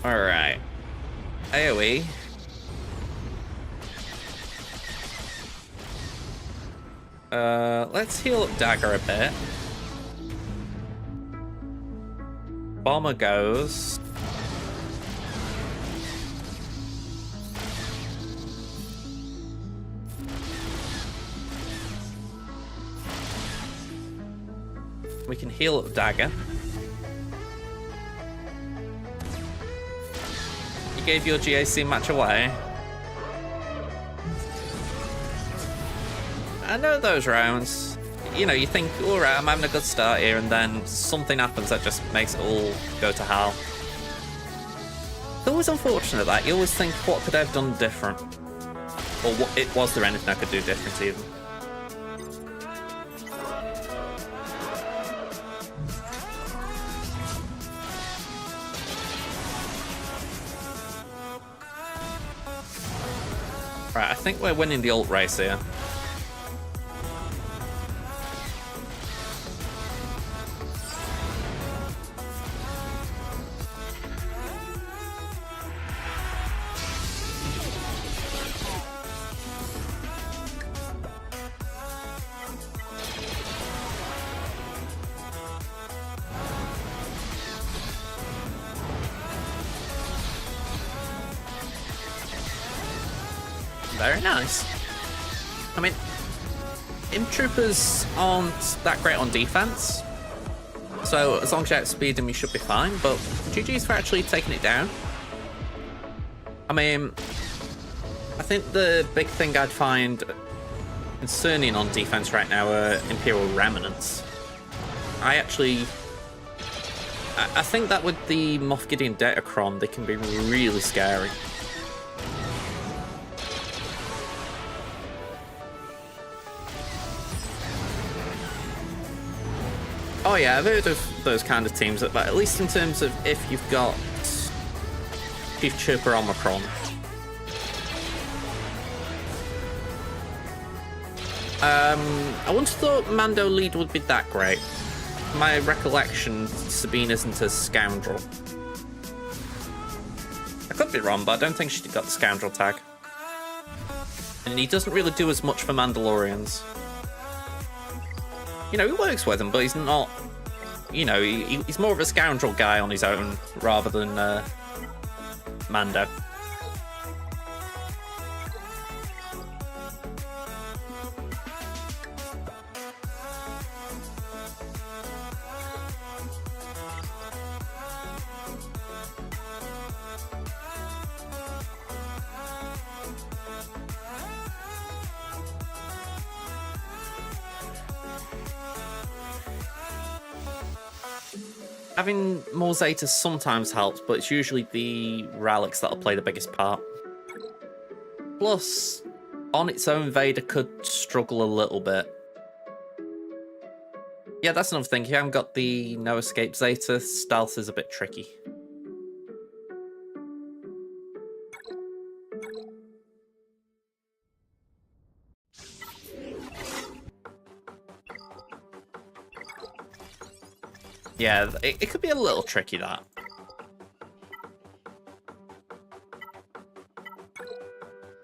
Alright. AoE. Let's heal up Dagger a bit. Bomber goes. We can heal up Dagger. You gave your GAC match away. I know those rounds. You know, you think, all right, I'm having a good start here, and then something happens that just makes it all go to hell. It's always unfortunate that you always think, what could I have done different? Or was there anything I could do different even? Right, I think we're winning the ult race here. Very nice. I mean, Imp Troopers aren't that great on defense, so as long as you outspeed them, you should be fine, but GG's for actually taking it down. I mean, I think the big thing I'd find concerning on defense right now are Imperial Remnants. I think that with the Moff Gideon Datacron, they can be really scary. Oh yeah, I've heard of those kind of teams, but at least in terms of if you've got Chief Chirper Omicron. I wouldn't have thought Mando lead would be that great. My recollection, Sabine isn't a scoundrel. I could be wrong, but I don't think she got the scoundrel tag. And he doesn't really do as much for Mandalorians. You know, he works with them, but he's not... You know, he's more of a scoundrel guy on his own, rather than Mando. Having more Zetas sometimes helps, but it's usually the relics that'll play the biggest part. Plus, on its own, Vader could struggle a little bit. Yeah, that's another thing. If you haven't got the No Escape Zeta, stealth is a bit tricky. Yeah, it could be a little tricky, that.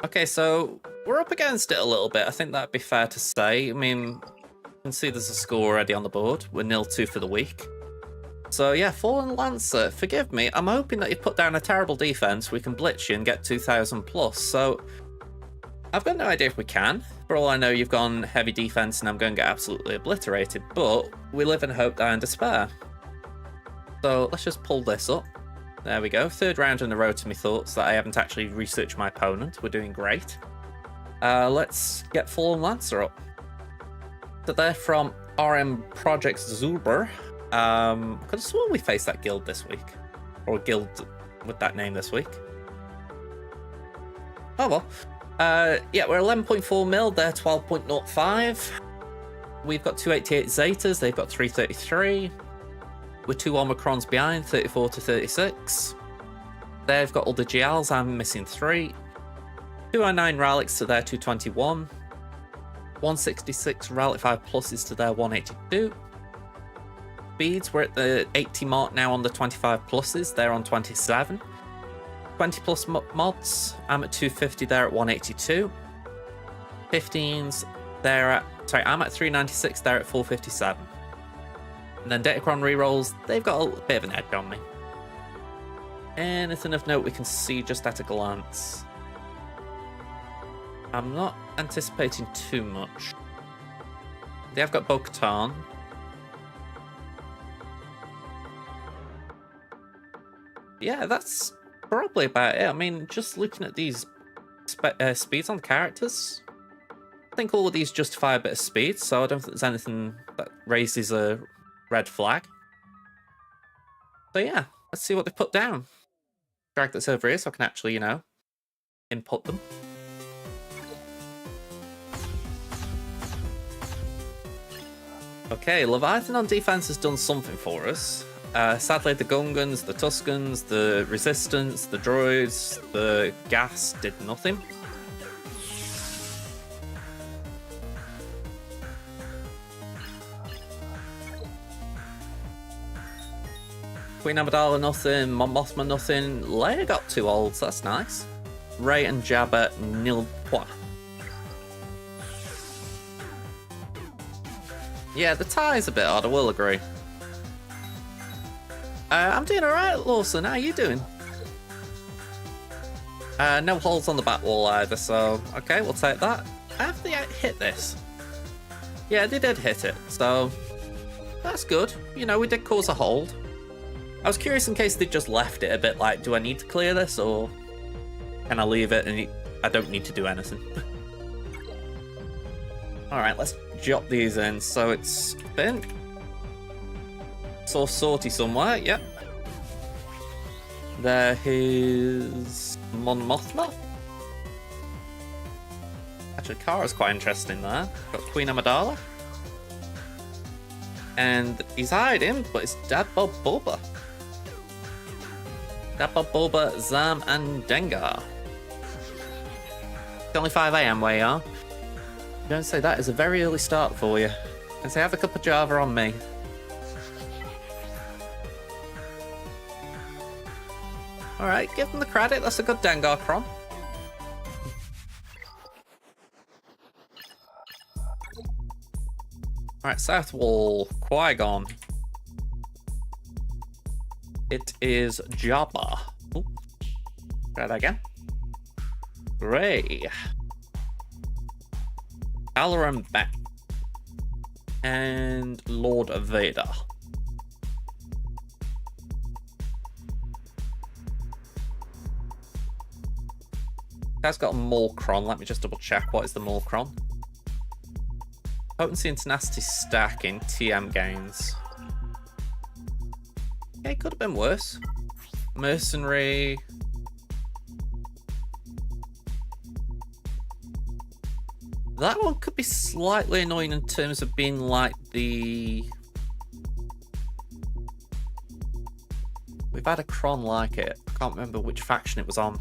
Okay, so we're up against it a little bit. I think that'd be fair to say. I mean, you can see there's a score already on the board. We're 0-2 for the week. So yeah, Fallen Lancer, forgive me. I'm hoping that you put down a terrible defense. We can blitz you and get 2,000 plus. So I've got no idea if we can. For all I know, you've gone heavy defense and I'm going to get absolutely obliterated. But we live in hope, die in despair. So let's just pull this up. There we go. Third round in a row to my thoughts that I haven't actually researched my opponent. We're doing great. Let's get Fallen Lancer up. So they're from RM Project Zuber. I could have sworn we faced that guild this week. Or a guild with that name this week. Oh well. Yeah, we're 11.4 mil, they're 12.05. We've got 288 Zetas, they've got 333. We're 2 Omicrons behind, 34 to 36. They've got all the GLs, I'm missing 3. 209 Relics to their 221. 166 Relic 5 pluses to their 182. Speeds, we're at the 80 mark now on the 25 pluses, they're on 27. 20 plus mods, I'm at 250, they're at 182. 15s, they're at, sorry, I'm at 396, they're at 457. And then Datacron rerolls, they've got a bit of an edge on me. Anything of note we can see just at a glance? I'm not anticipating too much. They have got Bo-Katan. Yeah, that's probably about it. I mean, just looking at these speeds on the characters, I think all of these justify a bit of speed, so I don't think there's anything that raises a red flag. So yeah, let's see what they put down. Drag this over here so I can actually, you know, input them. Okay, Leviathan on defense has done something for us. Sadly, the Gungans, the Tuscans, the Resistance, the Droids, the Gas did nothing. Queen Amidala nothing, Mon Mothma nothing. Leia got 2 olds, that's nice. Rey and Jabba nil point. Yeah, the tie is a bit odd, I will agree. I'm doing alright, Lawson. How are you doing? No holes on the back wall either, so okay, we'll take that. Have they hit this? Yeah, they did hit it, so that's good. You know, we did cause a hold. I was curious in case they just left it a bit like, do I need to clear this, or can I leave it and I don't need to do anything? Alright, let's jot these in. So it's spin. Saw Sorty somewhere, yep. There is Mon Mothma. Actually, Kara's quite interesting there. Got Queen Amidala. And he's hiding, but it's Dad Bob Bulba. Dad Bob Bulba, Zam, and Dengar. It's only 5 AM where you are. I'm going to say that is a very early start for you. And say, have a cup of Java on me. Alright, give them the credit. That's a good Dengar Cron. Alright, South Wall, Qui-Gon. It is Jabba. Ooh. Try that again. Gray. Alaran Beck. And Lord Vader. That's got a Maulcron. Let me just double check. What is the Maulcron? Potency and tenacity stack in TM gains. Yeah, it could have been worse. Mercenary. That one could be slightly annoying in terms of being like the... We've had a Cron like it. I can't remember which faction it was on.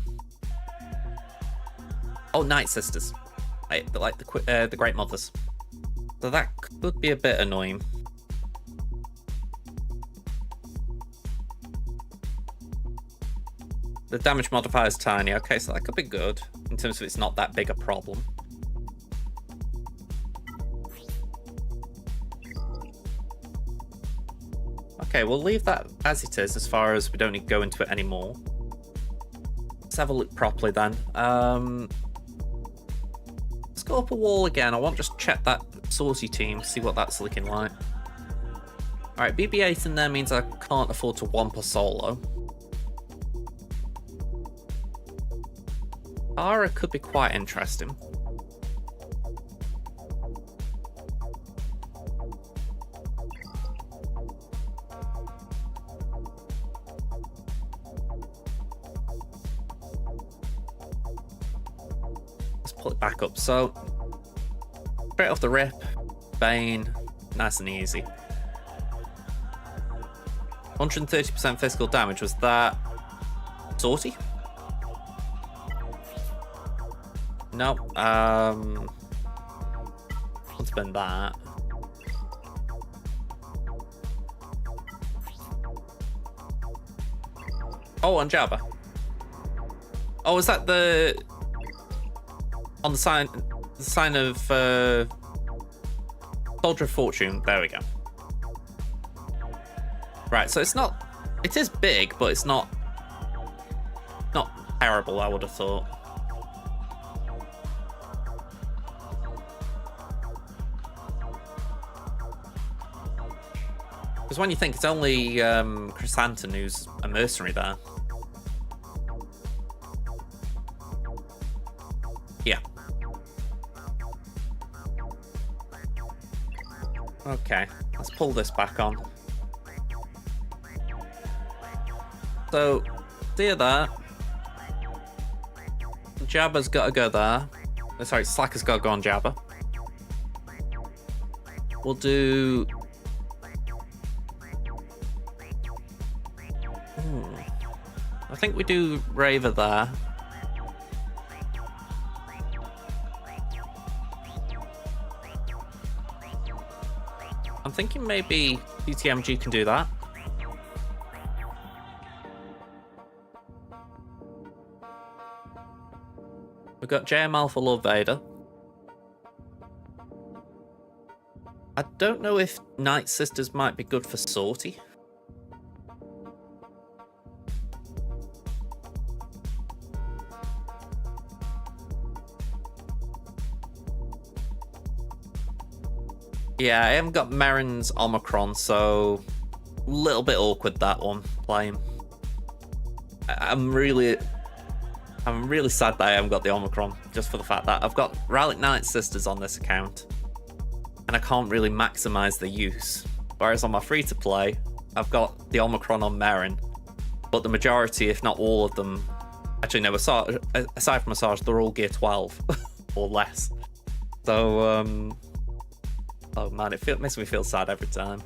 Oh, Night Sisters. Like the Great Mothers. So that could be a bit annoying. The damage modifier is tiny. Okay, so that could be good in terms of it's not that big a problem. Okay, we'll leave that as it is as far as we don't need to go into it anymore. Let's have a look properly then. Let's go up a wall again. I want to just check that Saucy team, see what that's looking like. Alright, BB-8 in there means I can't afford to womp a solo. Ara could be quite interesting. Let's pull it back up. So, straight off the rip, Bane, nice and easy. 130% physical damage, was that Sorty? No, what's been that? Oh, on Jabba. Oh, is that the on the sign of Soldier of Fortune? There we go. Right, so it's not. It is big, but it's not terrible. I would have thought. Because when you think it's only Chrysanthemum who's a mercenary there. Yeah. Okay, let's pull this back on. So, see that. Jabba's got to go there. Oh, sorry, Slacker's got to go on Jabba. We'll do... I think we do Raver there. I'm thinking maybe PTMG can do that. We've got JML for Lord Vader. I don't know if Night Sisters might be good for Sorty. Yeah, I haven't got Merrin's Omicron, so a little bit awkward that one playing. I'm really sad that I haven't got the Omicron, just for the fact that I've got Relic Night Sisters on this account, and I can't really maximize the use. Whereas on my free-to-play, I've got the Omicron on Merrin, but the majority, if not all of them, actually no, aside from Asajj, they're all gear 12 or less. So, oh man, it makes me feel sad every time.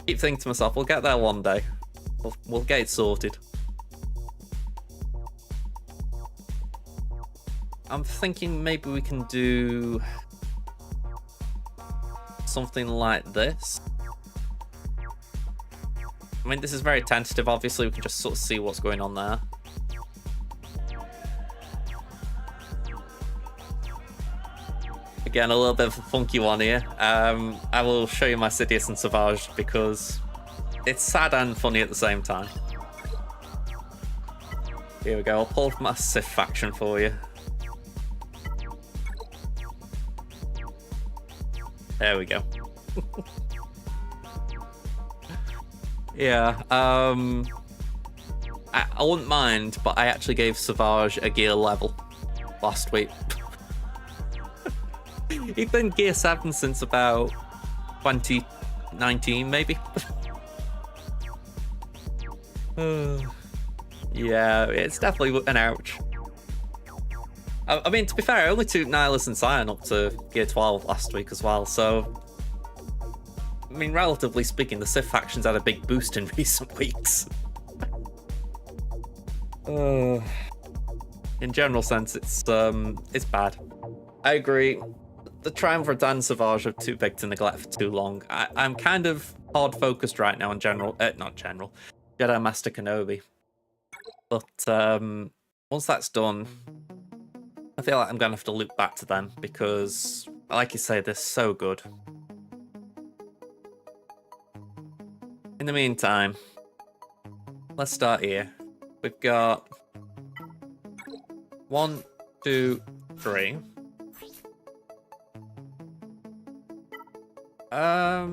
Keep thinking to myself, we'll get there one day. We'll get it sorted. I'm thinking maybe we can do something like this. I mean, this is very tentative, obviously. We can just sort of see what's going on there. Again, a little bit of a funky one here. I will show you my Sidious and Savage because it's sad and funny at the same time. Here we go. I'll pull my Sith faction for you. There we go. Yeah, I wouldn't mind, but I actually gave Savage a gear level last week. He's been gear 7 since about 2019, maybe. Yeah, it's definitely an ouch. I mean, to be fair, I only took Nihilus and Scion up to gear 12 last week as well, so... I mean, relatively speaking, the Sith faction's had a big boost in recent weeks. In general sense, it's bad. I agree. The Triumvirate and Savage are too big to neglect for too long. I'm kind of hard focused right now on Jedi Master Kenobi. But once that's done, I feel like I'm going to have to loop back to them because, like you say, they're so good. In the meantime, let's start here. We've got 1, 2, 3. I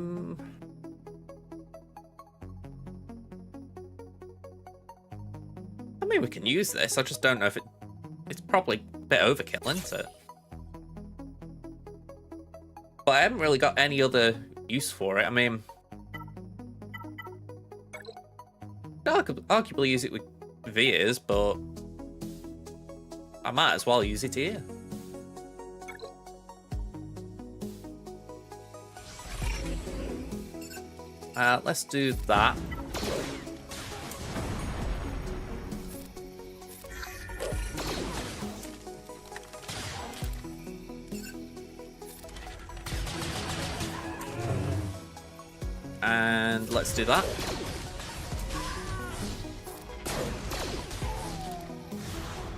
mean, we can use this. I just don't know if it's probably a bit overkill, isn't it? But I haven't really got any other use for it. I mean, I could arguably use it with Veers, but I might as well use it here. Let's do that. And let's do that.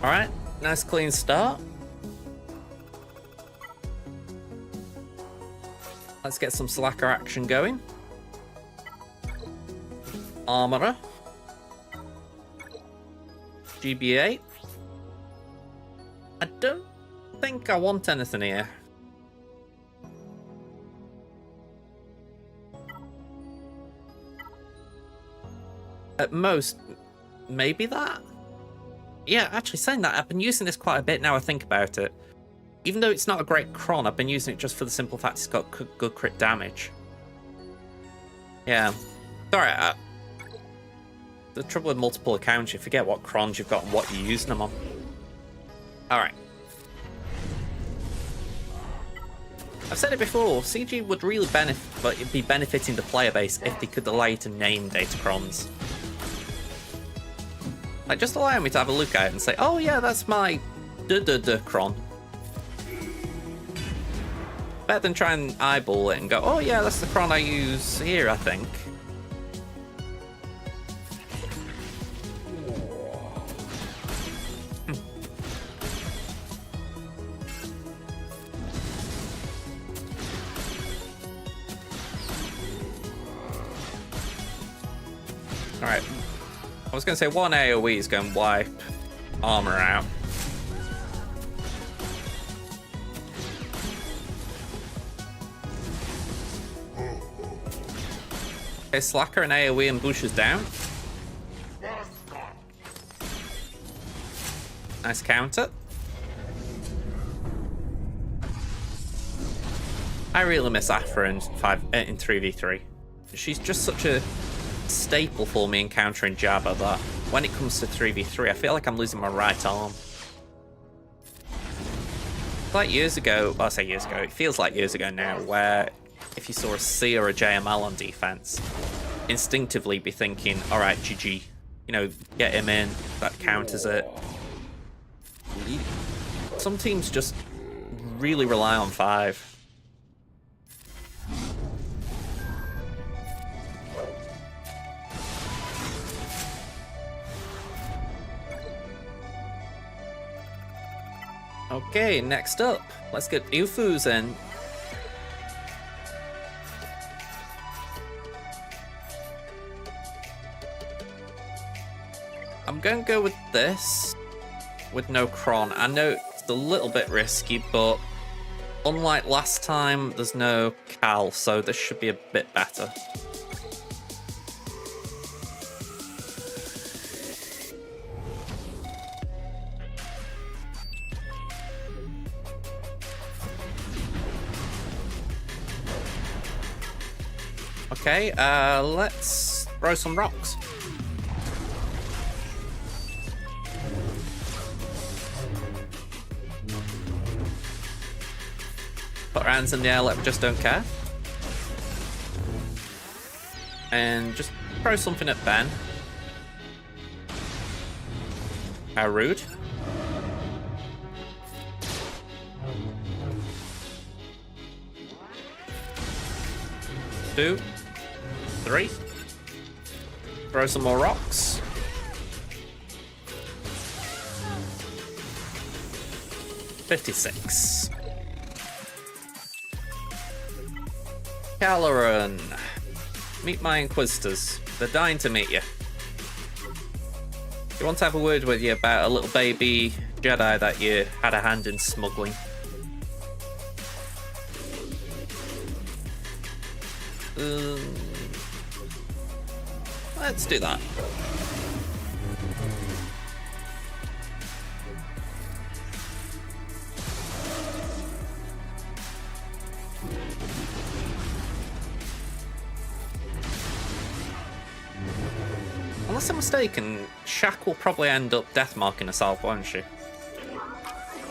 Alright, nice clean start. Let's get some slacker action going. Armorer. GB8. I don't think I want anything here. At most, maybe that? Yeah, actually saying that, I've been using this quite a bit now I think about it. Even though it's not a great Cron, I've been using it just for the simple fact it's got good crit damage. Yeah. Sorry, the trouble with multiple accounts, you forget what Crons you've got and what you're using them on. Alright. I've said it before, CG would really be benefiting the player base if they could allow you to name Datacrons. Like, just allow me to have a look at it and say, oh yeah, that's my Cron. Better than try and eyeball it and go, oh yeah, that's the Cron I use here, I think. Alright. I was going to say one AoE is going to wipe armor out. Okay, Slacker and AoE and Bush is down. Nice counter. I really miss Aphra in 3v3. She's just such a staple for me in countering Jabba that when it comes to 3v3, I feel like I'm losing my right arm. Like years ago, well, I say years ago, it feels like years ago now, where if you saw a C or a JML on defense, instinctively be thinking, all right, GG, you know, get him in, that counters it. Some teams just really rely on 5. Okay, next up, let's get Ufus in. I'm going to go with this, with no Kron. I know it's a little bit risky, but unlike last time, there's no Cal, so this should be a bit better. Okay, let's throw some rocks. Put our hands in the air like we just don't care. And just throw something at Ben. How rude. Two. 3. Throw some more rocks. $56. Caloran. Meet my Inquisitors. They're dying to meet you. They want to have a word with you about a little baby Jedi that you had a hand in smuggling. Let's do that. Unless I'm mistaken, Shaq will probably end up deathmarking herself, won't she?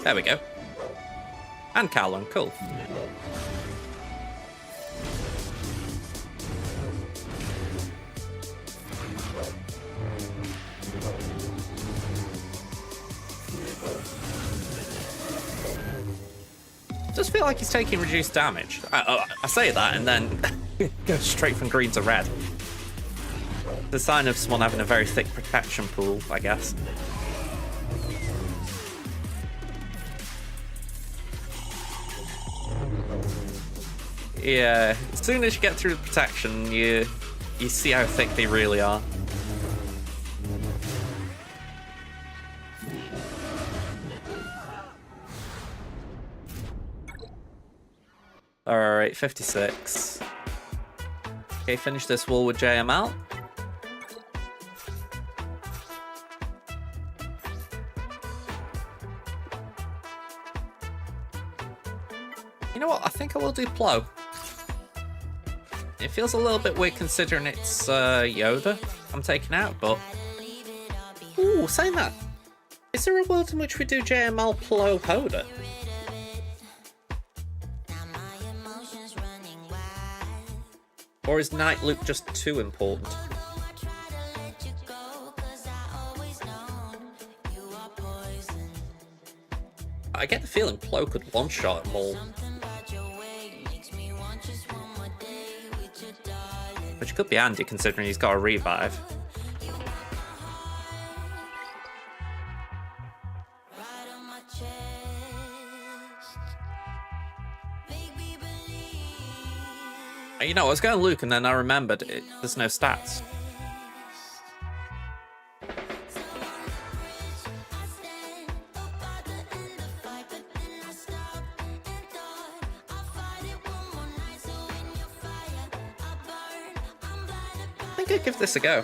There we go. And Callan, cool. Does feel like he's taking reduced damage. I say that and then go straight from green to red. The sign of someone having a very thick protection pool, I guess. Yeah, as soon as you get through the protection, you see how thick they really are. Alright, 56. Okay, finish this wall with JML. You know what? I think I will do Plo. It feels a little bit weird considering it's Yoda I'm taking out, but... Ooh, saying that. Is there a world in which we do JML Plo Hoda? Or is Night Luke just too important? I get the feeling Plo could one-shot them all. Which could be handy considering he's got a revive. You know, I was going Luke and then I remembered there's no stats. think I'd give this a go.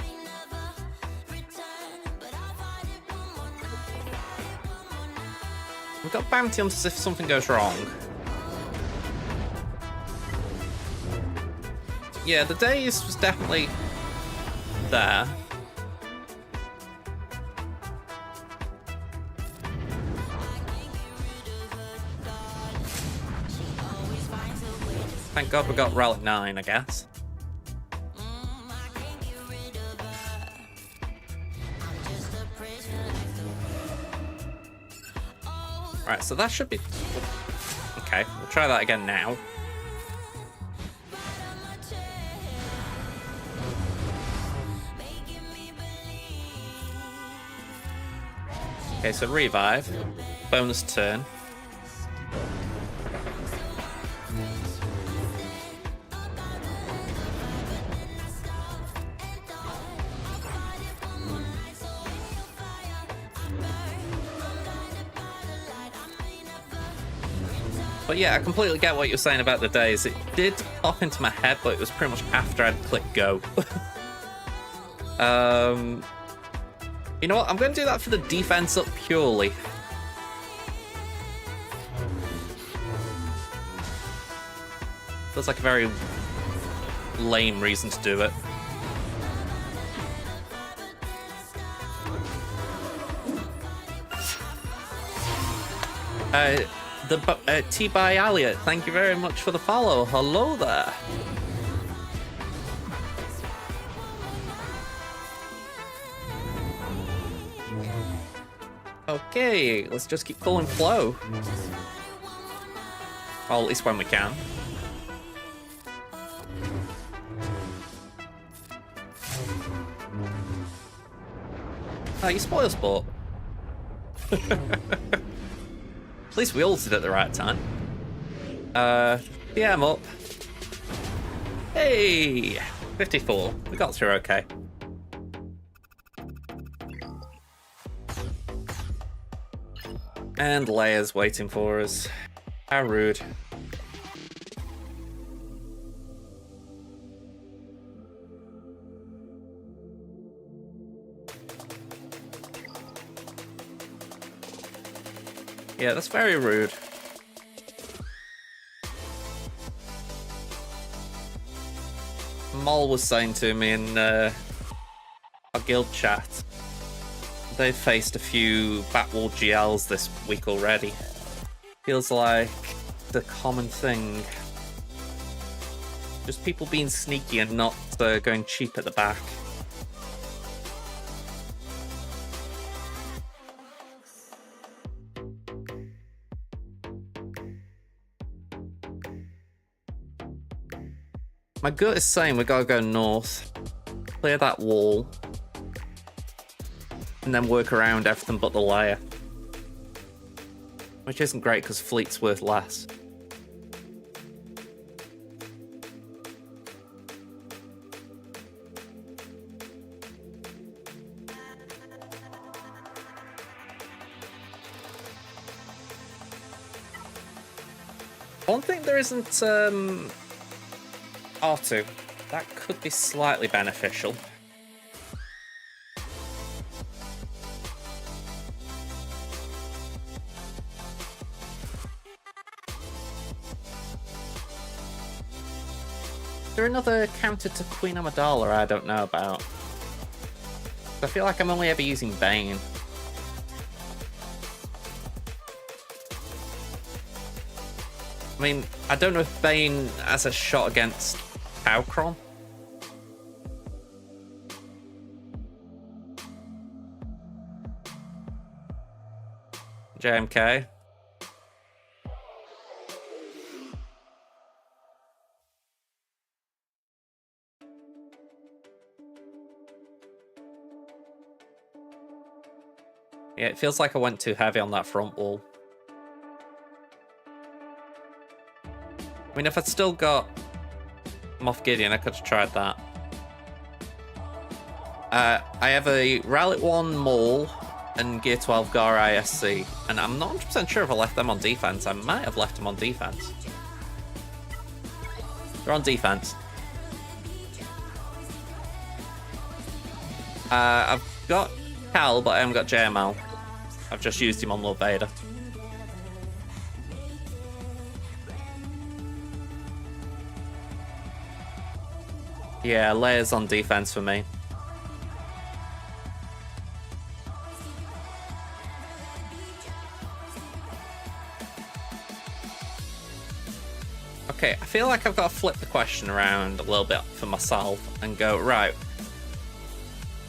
We've got bounty hunters if something goes wrong. Yeah, the daze was definitely there. Thank God we got Relic 9, I guess. Right, so that should be... Okay, we'll try that again now. Okay, so revive. Bonus turn. But yeah, I completely get what you're saying about the days. It did pop into my head, but it was pretty much after I'd clicked go. You know what? I'm going to do that for the defense up purely. Feels like a very lame reason to do it. T-By Elliot, thank you very much for the follow. Hello there. Okay, let's just keep pulling flow. Well, at least when we can. Oh, you spoil sport. At least we ulted at the right time. Yeah, I'm up. Hey! 54. We got through okay. And Leia's waiting for us. How rude. Yeah, that's very rude. Mol was saying to me in our guild chat, they've faced a few Batwall GLs this week already. Feels like the common thing. Just people being sneaky and not going cheap at the back. My gut is saying we gotta go north, clear that wall, and then work around everything but the layer. Which isn't great because fleet's worth less. One thing there isn't R2. That could be slightly beneficial. Is there another counter to Queen Amidala I don't know about? I feel like I'm only ever using Bane. I mean, I don't know if Bane has a shot against Powcron. JMK. Yeah, it feels like I went too heavy on that front wall. I mean, if I'd still got Moff Gideon, I could have tried that. I have a Relic 1 Maul and Gear 12 Gar ISC, and I'm not 100% sure if I left them on defense. I might have left them on defense. They're on defense. I've got Cal, but I haven't got JML. I've just used him on Lord Vader. Yeah, Leia's on defense for me. Okay, I feel like I've got to flip the question around a little bit for myself and go, right,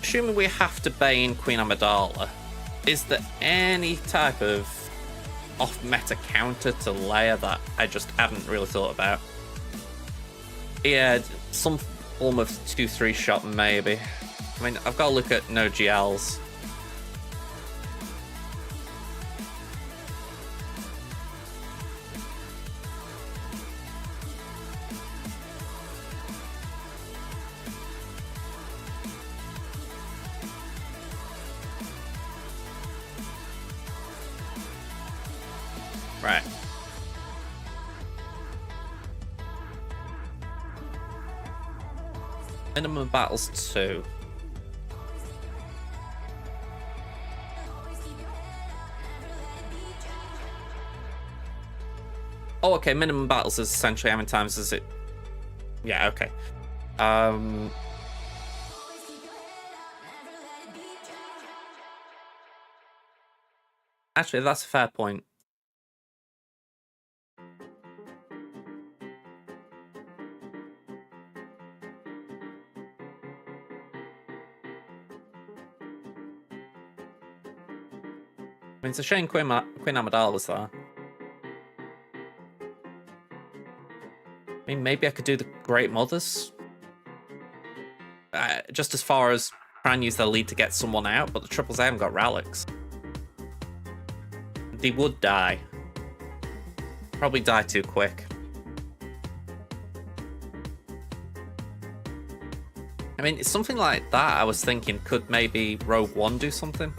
assuming we have to bane Queen Amidala, is there any type of off-meta counter to Leia that I just haven't really thought about? Yeah, some form of 2-3 shot maybe. I mean, I've got to look at no GLs. Right. Minimum battles 2. Oh, okay. Minimum battles is essentially how many times is it? Yeah, okay. Actually, that's a fair point. I mean, it's a shame Queen Amidala was there. I mean, maybe I could do the Great Mothers. Just as far as try and use their lead to get someone out, but the Triples A haven't got relics. They would die. Probably die too quick. I mean, it's something like that I was thinking, could maybe Rogue One do something?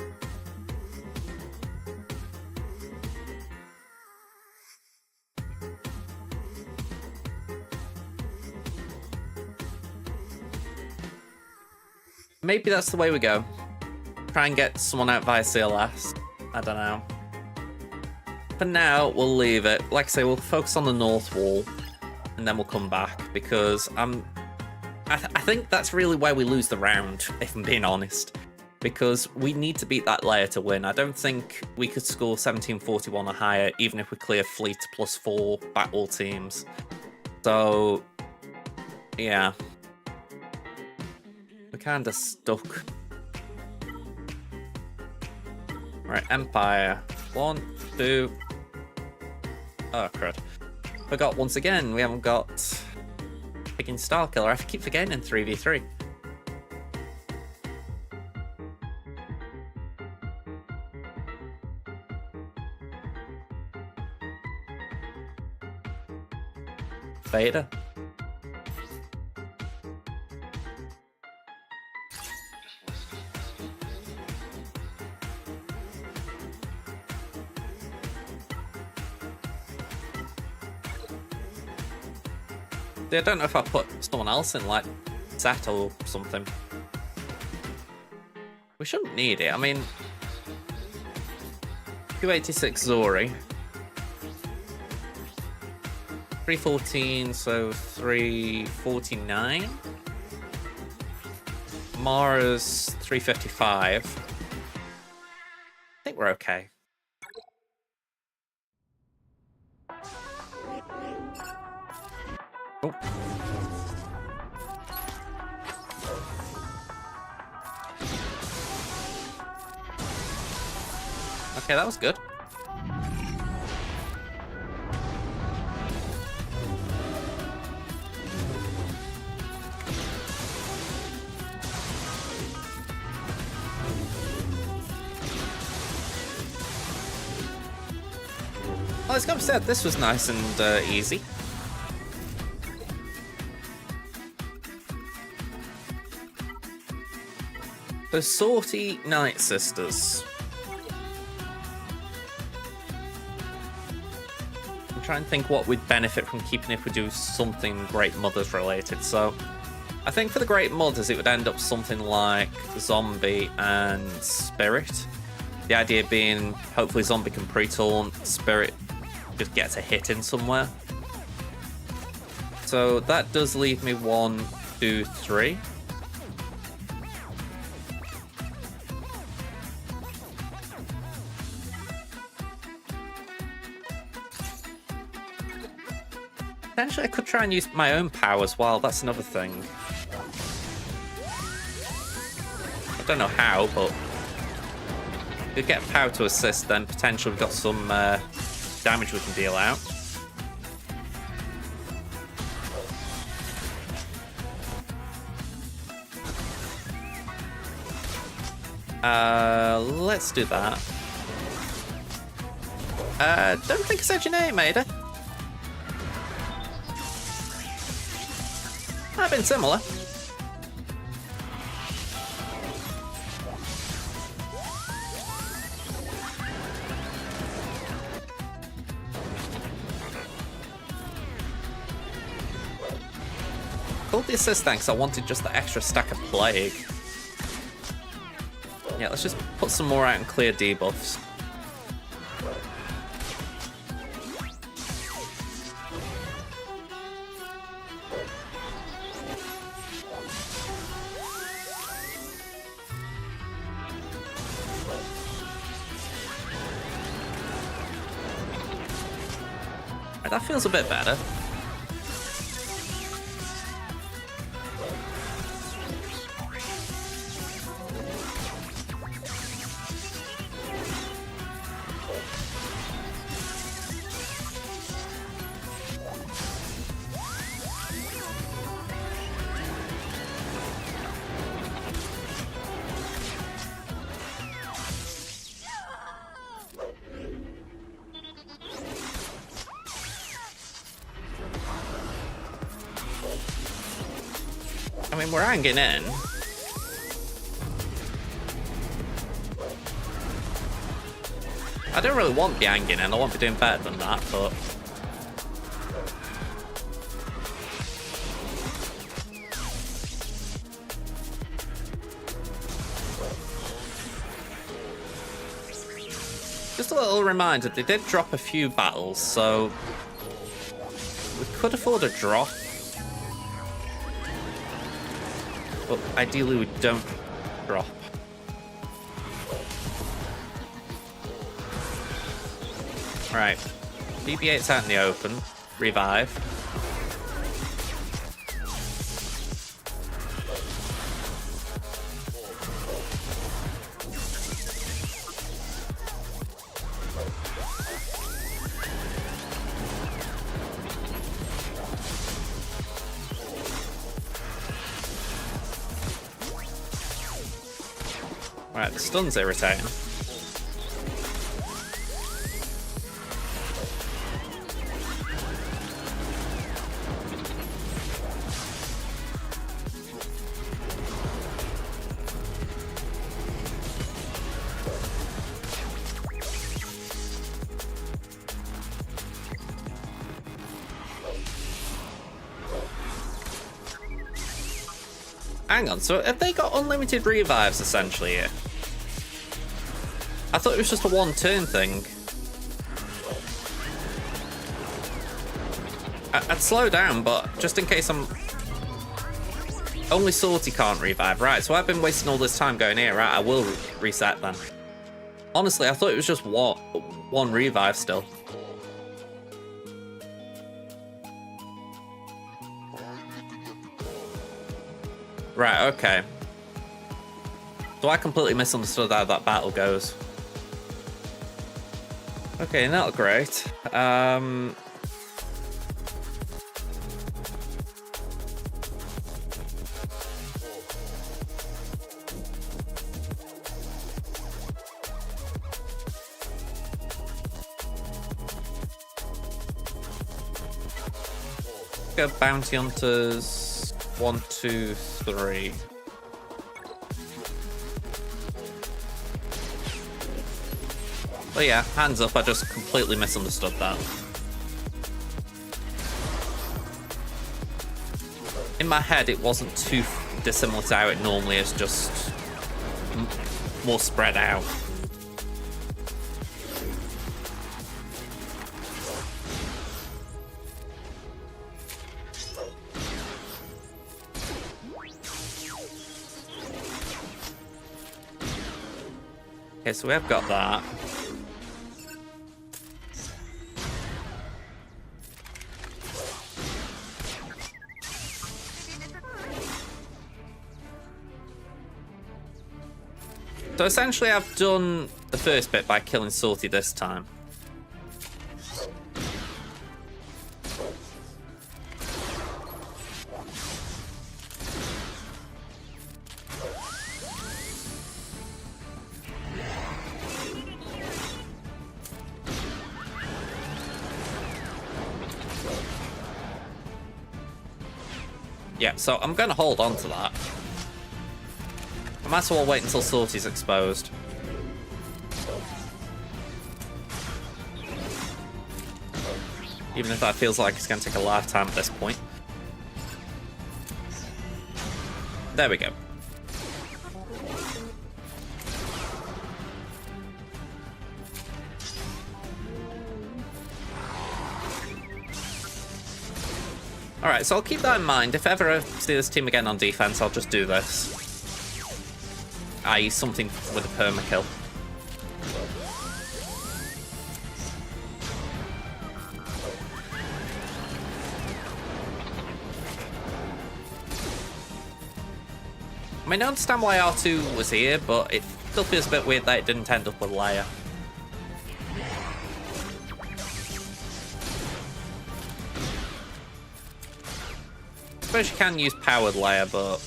Maybe that's the way we go. Try and get someone out via CLS. I don't know. For now, we'll leave it. Like I say, we'll focus on the North Wall, and then we'll come back, because I think that's really where we lose the round, if I'm being honest. Because we need to beat that Leia to win. I don't think we could score 1741 or higher, even if we clear fleet +4 battle teams. So, yeah. We're kind of stuck. Right, Empire. 1, 2. Oh, crud. Forgot once again, we haven't got picking Starkiller. I keep forgetting in 3v3. Vader. I don't know if I put someone else in, like Zat or something. We shouldn't need it. I mean, 286 Zori. 314, so 349. Mara's 355. I think we're okay. Oh. Okay, that was good. Well, as Gump said, this was nice and easy. The Sortie Night Sisters. I'm trying to think what would benefit from keeping if we do something Great Mothers related. So, I think for the Great Mothers, it would end up something like Zombie and Spirit. The idea being, hopefully Zombie can pre-taunt, Spirit just gets a hit in somewhere. So that does leave me 1, 2, 3. Potentially I could try and use my own power as well, that's another thing. I don't know how, but if we get power to assist, then potentially we've got some damage we can deal out. Let's do that. Don't think I said your name, Ada. I've been similar. Called the assist thanks, I wanted just the extra stack of plague. Yeah, let's just put some more out and clear debuffs. That feels a bit better. I mean, we're hanging in. I don't really want to be hanging in. I want to be doing better than that, but... Just a little reminder, they did drop a few battles, so... we could afford a drop. But ideally we don't drop. Right. BB-8's out in the open. Revive. Right, the stun's irritating. Hang on, so have they got unlimited revives essentially here? I thought it was just a one-turn thing. I'd slow down, but just in case I'm... Only Salty can't revive. Right, so I've been wasting all this time going here. Right, I will reset then. Honestly, I thought it was just one revive still. Right, okay. So I completely misunderstood how that battle goes. Okay, not great. Go bounty hunters. 1, 2, 3. But yeah, hands up, I just completely misunderstood that. in my head, it wasn't too dissimilar to how it normally is, just more spread out. Okay, so we have got that. So essentially I've done the first bit by killing Salty this time. Yeah, so I'm going to hold on to that. I might as well wait until Salty's exposed. Even if that feels like it's going to take a lifetime at this point. There we go. Alright, so I'll keep that in mind. If ever I see this team again on defense, I'll just do this. I.e. something with a permakill. I mean, I understand why R2 was here, but it still feels a bit weird that it didn't end up with Leia. I suppose you can use powered Leia, but...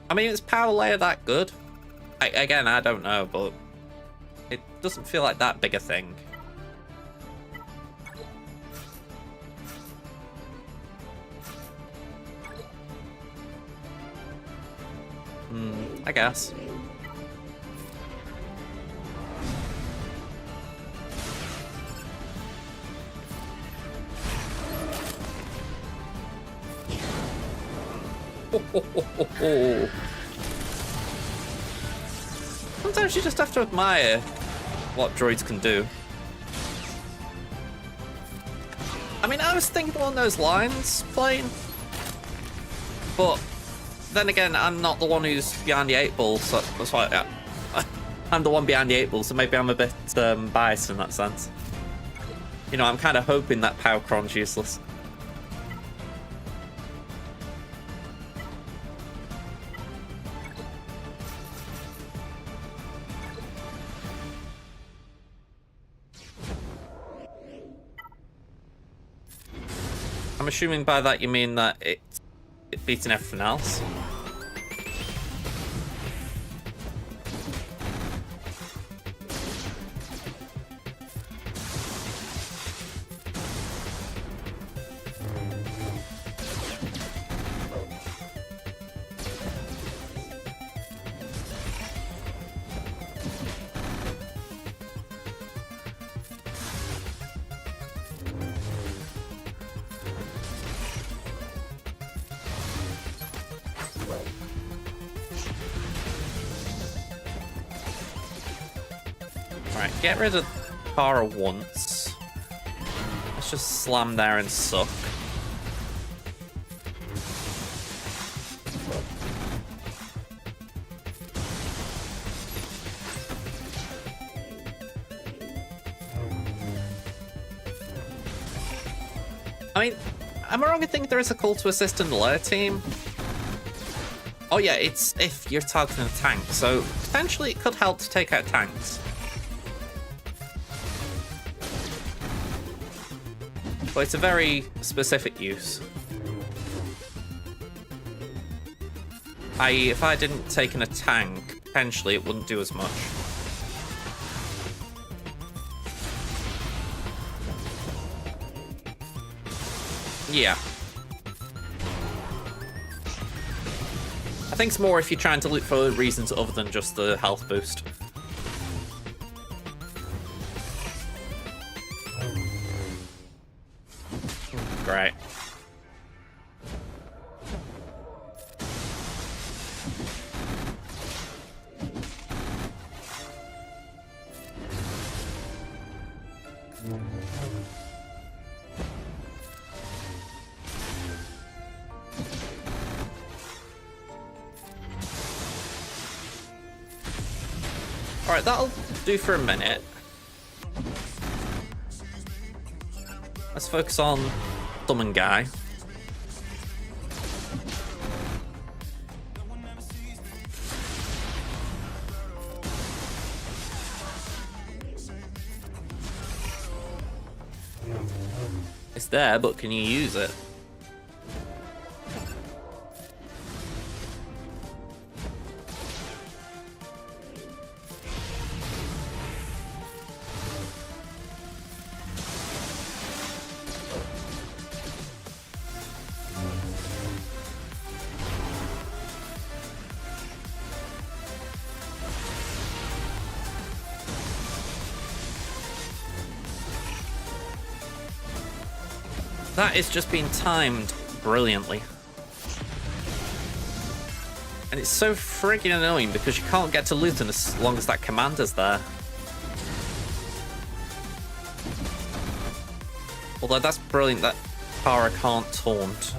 I mean, is power Leia that good? Again, I don't know, but it doesn't feel like that big a thing. I guess. Sometimes you just have to admire what droids can do. I mean, I was thinking along those lines playing, but then again, I'm not the one who's behind the 8-ball, so that's why I'm the one behind the 8-ball, so maybe I'm a bit biased in that sense. You know, I'm kind of hoping that Power Cron's useless. I'm assuming by that you mean that it's beating everything else. Alright, get rid of Cara once. Let's just slam there and suck. I mean, am I wrong in thinking there is a call to assist in the Leia team? Oh yeah, it's if you're targeting a tank, so potentially it could help to take out tanks. But it's a very specific use. I.e., if I didn't take in a tank, potentially it wouldn't do as much. Yeah. I think it's more if you're trying to look for reasons other than just the health boost. great. Alright, that'll do for a minute. Let's focus on Summon Guy. It's there, but can you use it? That is just being timed brilliantly. And it's so freaking annoying because you can't get to Luton as long as that commander's there. Although that's brilliant that Pharah can't taunt.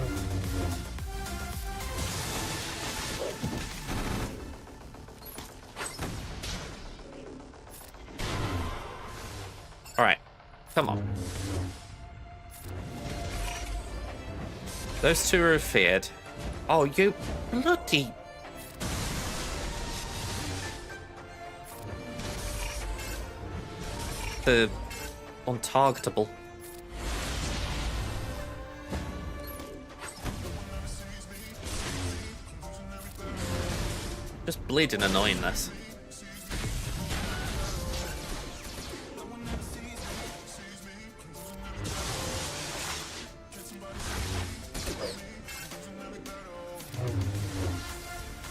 Alright, come on. Those two are feared. Oh, you bloody... The untargetable. Just bleeding annoying this.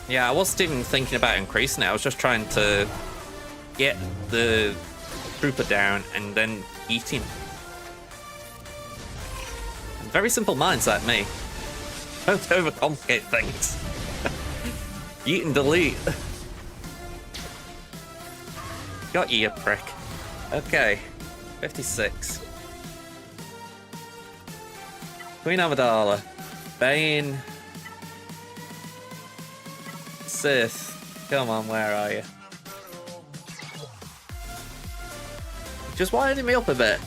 Yeah, I wasn't even thinking about increasing it. I was just trying to get the trooper down and then eat him. Very simple minds like me. Don't overcomplicate things. Eat and delete. Got you, you prick. Okay, 56. Queen Amidala. Bane. Sith, come on, where are you? Just winding me up a bit.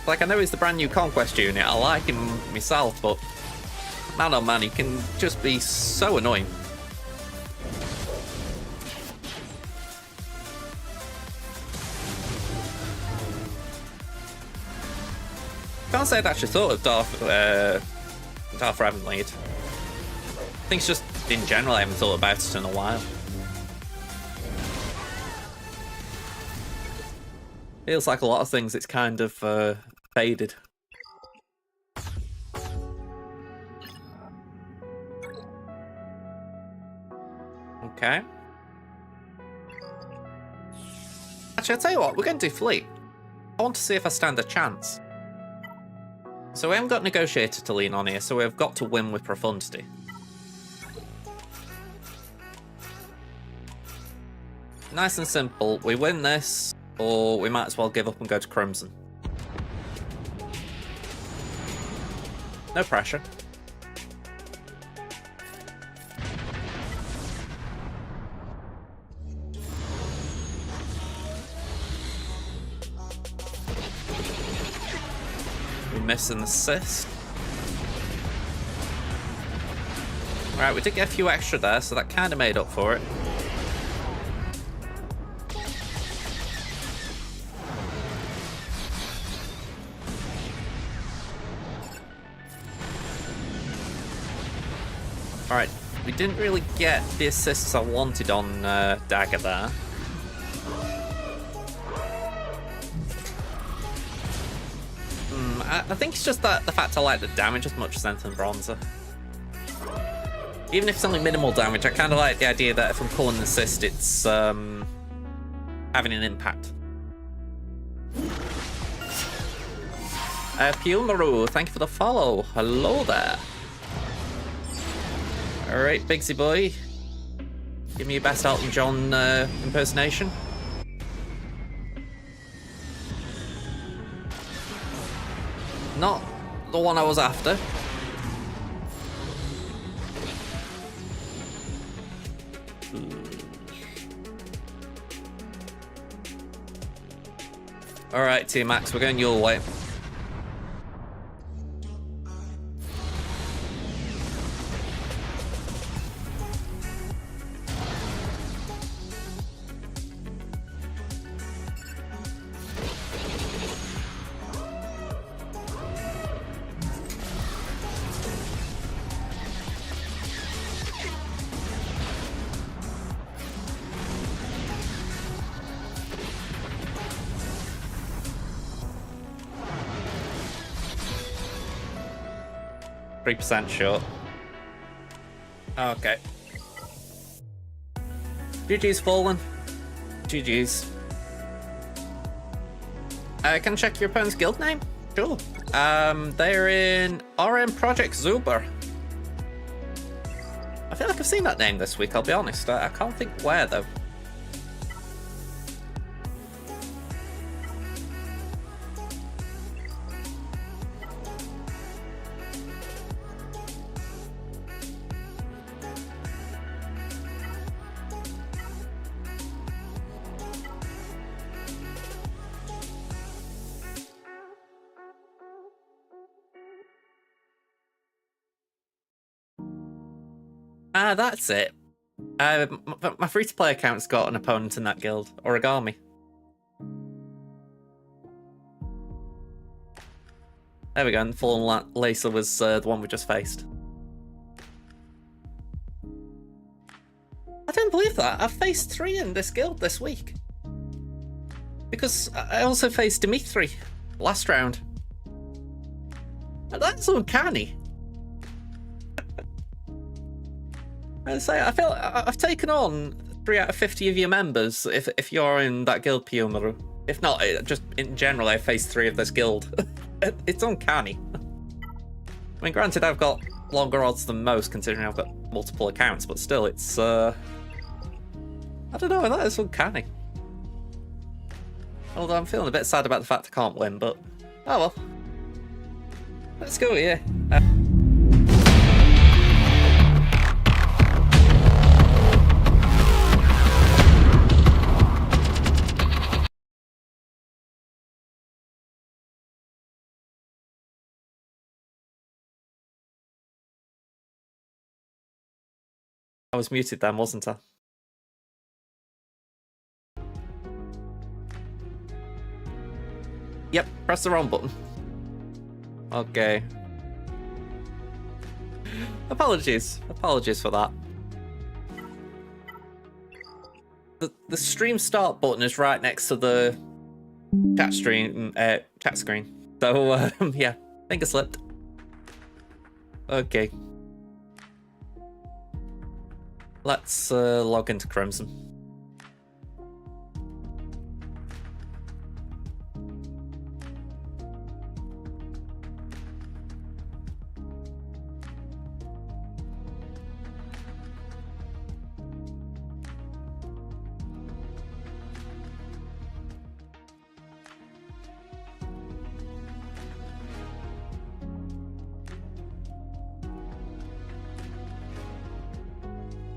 Like, I know he's the brand new Conquest unit, I like him myself, but man oh man, he can just be so annoying. Can't say I'd actually thought of Darth Revanlead. I think it's just, in general, I haven't thought about it in a while. Feels like a lot of things, it's kind of faded. Okay. Actually, I'll tell you what, we're going to do Fleet. I want to see if I stand a chance. So we haven't got Negotiator to lean on here, so we've got to win with Profundity. Nice and simple. We win this, or we might as well give up and go to Crimson. No pressure. Miss an assist. Right, we did get a few extra there, so that kind of made up for it. Alright, we didn't really get the assists I wanted on Dagger there. I think it's just that the fact I like the damage as much as anything Bronzer. Even if it's only minimal damage, I kind of like the idea that if I'm calling an assist, it's having an impact. Pumaru, thank you for the follow. Hello there. Alright, Bigsy boy. Give me your best Elton John impersonation. Not the one I was after. Alright, T-Max, we're going your way. %3 short. Okay. GG's fallen. GG's. Can I check your opponent's guild name? Sure. They're in RM Project Zuber. I feel like I've seen that name this week, I'll be honest. I can't think where, though. Ah, that's it. My free-to-play account's got an opponent in that guild, Origami. There we go, and Fallen Lacer was the one we just faced. I don't believe that. I've faced 3 in this guild this week. Because I also faced Dimitri last round. And that's uncanny. I say, I feel I've taken on 3 out of 50 of your members if you're in that guild, Pumaru. If not, just in general, I faced 3 of this guild. It's uncanny. I mean, granted, I've got longer odds than most, considering I've got multiple accounts, but still, it's, I don't know, that is uncanny. Although I'm feeling a bit sad about the fact I can't win, but, oh well. Let's go here. I was muted then, wasn't I? Yep, press the wrong button. Okay. Apologies for that. The stream start button is right next to the chat screen. So yeah, finger slipped. Okay. Let's log into Crimson.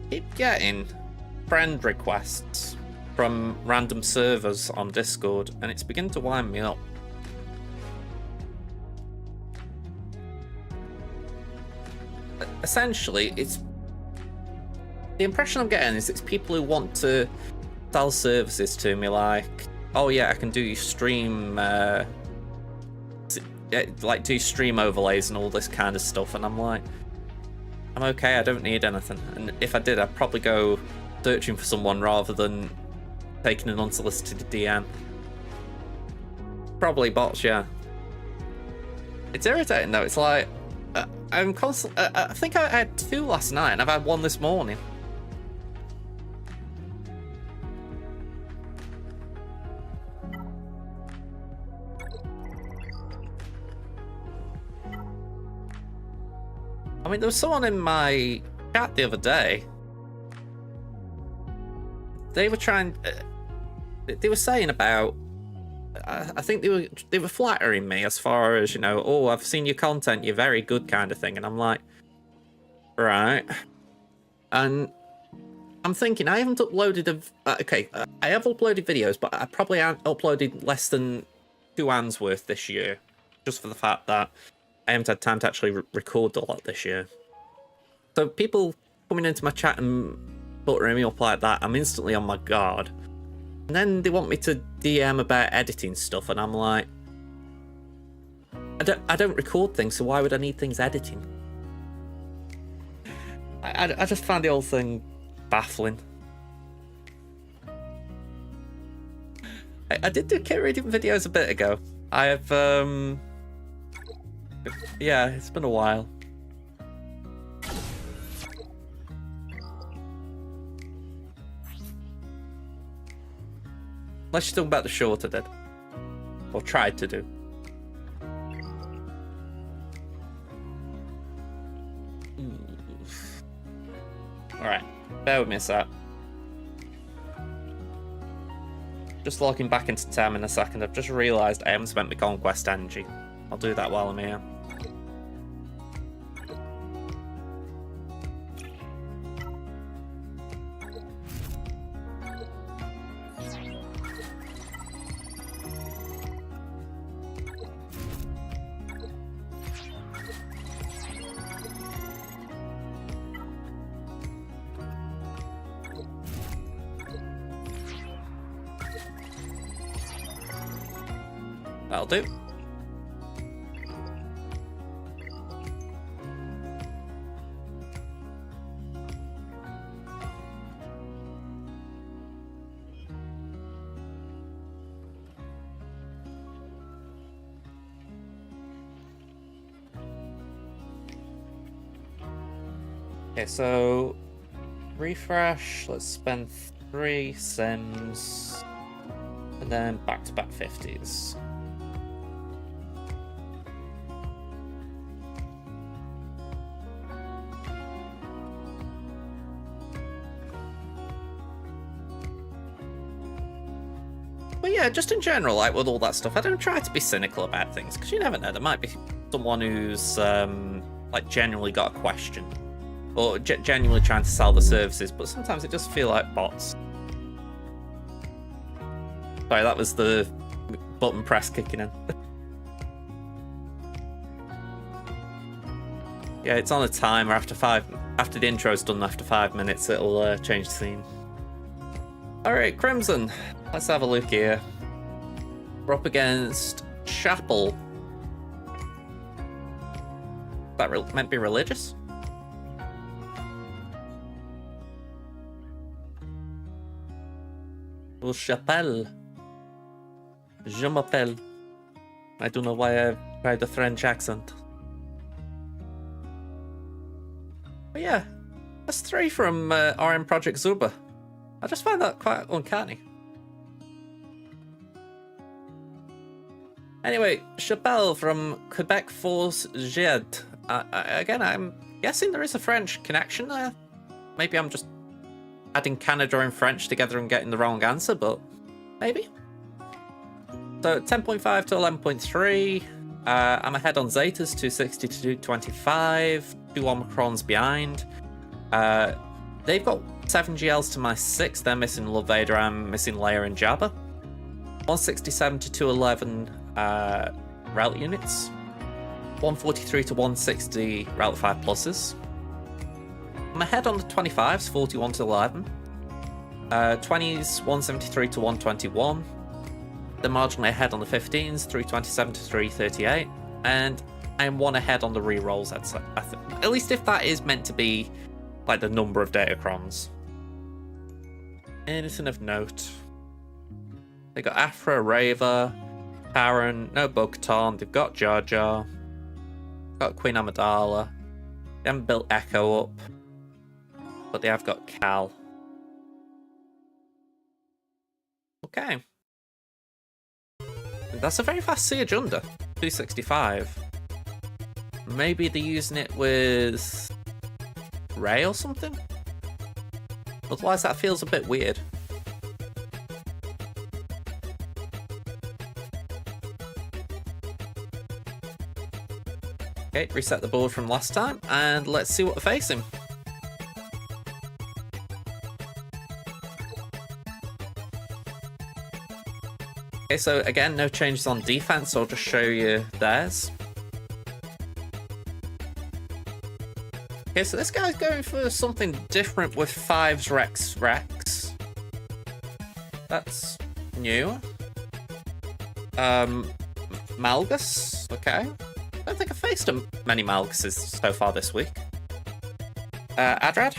Keep getting friend requests from random servers on Discord, and it's beginning to wind me up. Essentially, it's the impression I'm getting is it's people who want to sell services to me, like, oh yeah, I can do your stream, like do stream overlays and all this kind of stuff, and I'm like, I'm okay, I don't need anything. And if I did, I'd probably go searching for someone rather than taking an unsolicited DM. Probably bots, yeah. It's irritating though, it's like, I'm constantly, I think I had 2 last night and I've had 1 this morning. I mean, there was someone in my chat the other day. They were trying. They were saying about. I think they were flattering me as far as, you know, oh, I've seen your content, you're very good kind of thing, and I'm like, right. And I'm thinking I haven't uploaded I have uploaded videos, but I probably haven't uploaded less than 2 hours worth this year, just for the fact that I haven't had time to actually record a lot this year. So people coming into my chat and buttering me up like that, I'm instantly on my guard. And then they want me to DM about editing stuff, and I'm like, I don't record things, so why would I need things editing? I just find the whole thing baffling. I did do kit reading videos a bit ago. I have, yeah, it's been a while. Unless you're talking about the short I did. Or tried to do. Alright, bear with me a sec. Just logging back into TEM in a second. I've just realised I haven't spent my conquest energy. I'll do that while I'm here. That'll do. Okay, so refresh, let's spend 3 sims and then back-to-back 50s. But yeah, just in general, like with all that stuff, I don't try to be cynical about things, because you never know, there might be someone who's like genuinely got a question, or genuinely trying to sell the services, but sometimes it just feel like bots. Sorry, that was the button press kicking in. Yeah, it's on a timer. After the intro's done, after 5 minutes, it'll change the scene. Alright, Crimson. Let's have a look here. We're up against Chapel. That meant to be religious? Ou Chapelle. Je m'appelle. I don't know why I tried the French accent. But yeah, that's 3 from RM Project Zuba. I just find that quite uncanny. Anyway, Chapelle from Quebec Force Jed. Again, I'm guessing there is a French connection there. Maybe I'm just adding Canada and French together and getting the wrong answer, but maybe. So 10.5 to 11.3. I'm ahead on Zetas, 260 to 225. 2 Omicrons behind. They've got 7 GLs to my 6. They're missing Love Vader, I'm missing Leia and Jabba. 167 to 211 route units. 143 to 160 route 5 pluses. I'm ahead on the 25s, 41 to 11. 20s, 173 to 121. They're marginally ahead on the 15s, 327 to 338. And I'm 1 ahead on the rerolls, I'd say. At least if that is meant to be like the number of Datacrons. Anything of note? They got Afra, Rava, Karen, no Bo-Katan. They've got Jar Jar. Got Queen Amidala. They haven't built Echo up, but they have got Cal. Okay. That's a very fast siege under. 265. Maybe they're using it with Ray or something? Otherwise that feels a bit weird. Okay, reset the board from last time, and let's see what we're facing. Okay, so again, no changes on defense, so I'll just show you theirs. Okay, so this guy's going for something different with 5's Rex. That's new. Malgus, okay. I don't think I've faced many Malguses so far this week. Adrad.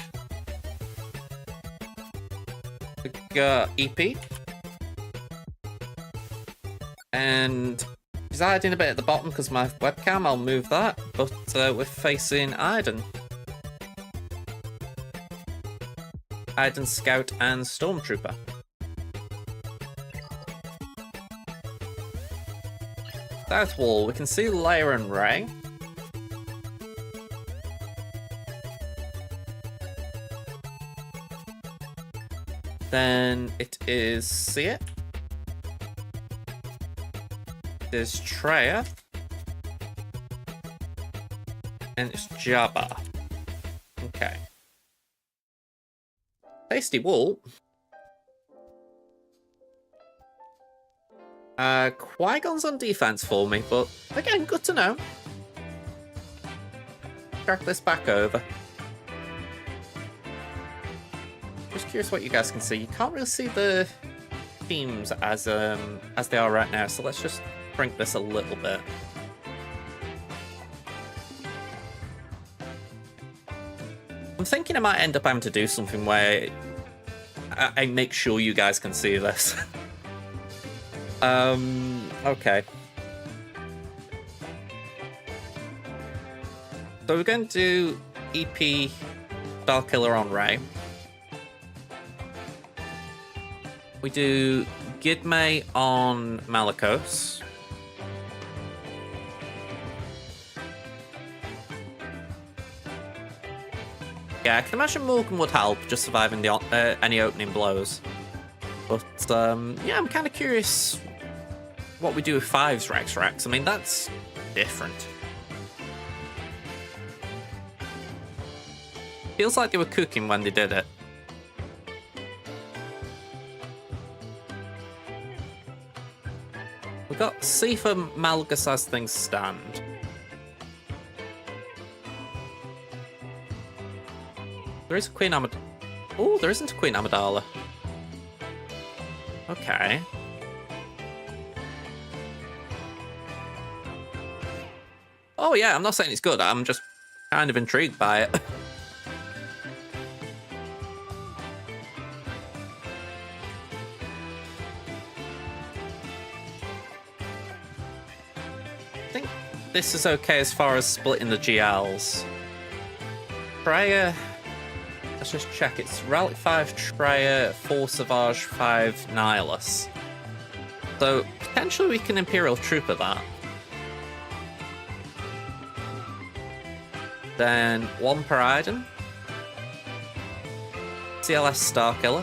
We got EP. And he's hiding a bit at the bottom because my webcam, I'll move that. But we're facing Iden. Iden, Scout, and Stormtrooper. South wall, we can see Leia and Rey. Then it is Sia. There's Traya. And it's Jabba. Okay. Tasty wall. Qui-Gon's on defense for me, but again, good to know. Track this back over. Just curious what you guys can see. You can't really see the teams as they are right now, so let's just shrink this a little bit. I'm thinking I might end up having to do something where I make sure you guys can see this. Okay. So we're going to do EP Starkiller on Rey. We do Gidme on Malicos. Yeah, I can imagine Morgan would help, just surviving the any opening blows. But yeah, I'm kind of curious what we do with 5's Rex. I mean, that's different. Feels like they were cooking when they did it. We've got C for Malgus as things stand. There is a Queen Amidala. Oh, there isn't a Queen Amidala. Okay. Oh yeah, I'm not saying it's good, I'm just kind of intrigued by it. I think this is okay as far as splitting the GLs. Traya, let's just check, it's Relic 5 Traya, 4 Savage, 5 Nihilus. So potentially we can Imperial Trooper that. Then 1 per Iden. CLS Starkiller.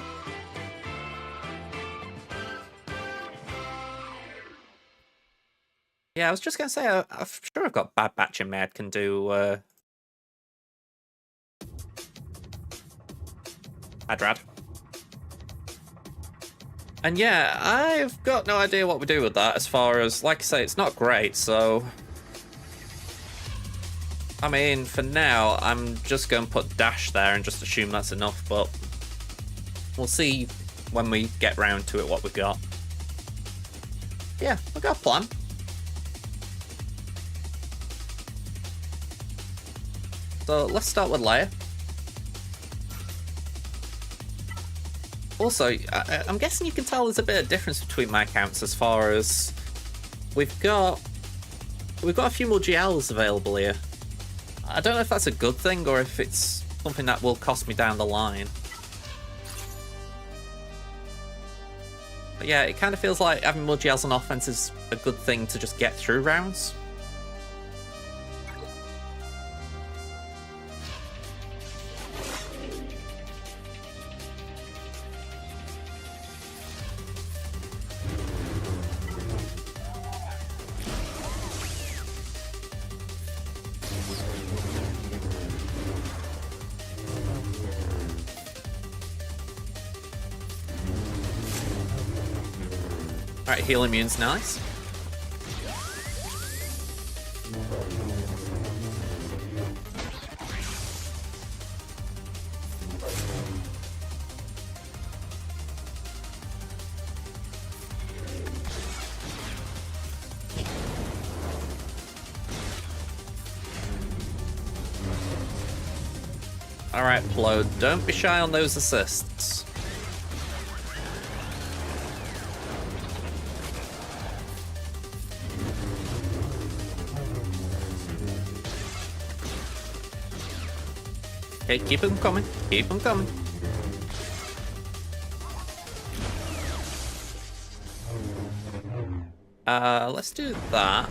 Yeah, I was just going to say, I'm sure I've got Bad Batch in Med can do Adrad. And yeah, I've got no idea what we do with that as far as, like I say, it's not great, so... I mean, for now, I'm just going to put Dash there and just assume that's enough, but we'll see when we get round to it what we got. Yeah, we got a plan. So let's start with Leia. Also, I'm guessing you can tell there's a bit of difference between my accounts as far as we've got a few more GLs available here. I don't know if that's a good thing or if it's something that will cost me down the line. But yeah, it kind of feels like having more GLs on offense is a good thing to just get through rounds. Alright, heal immune's nice. Alright, Plo, don't be shy on those assists. Okay, keep them coming. Keep them coming. Let's do that.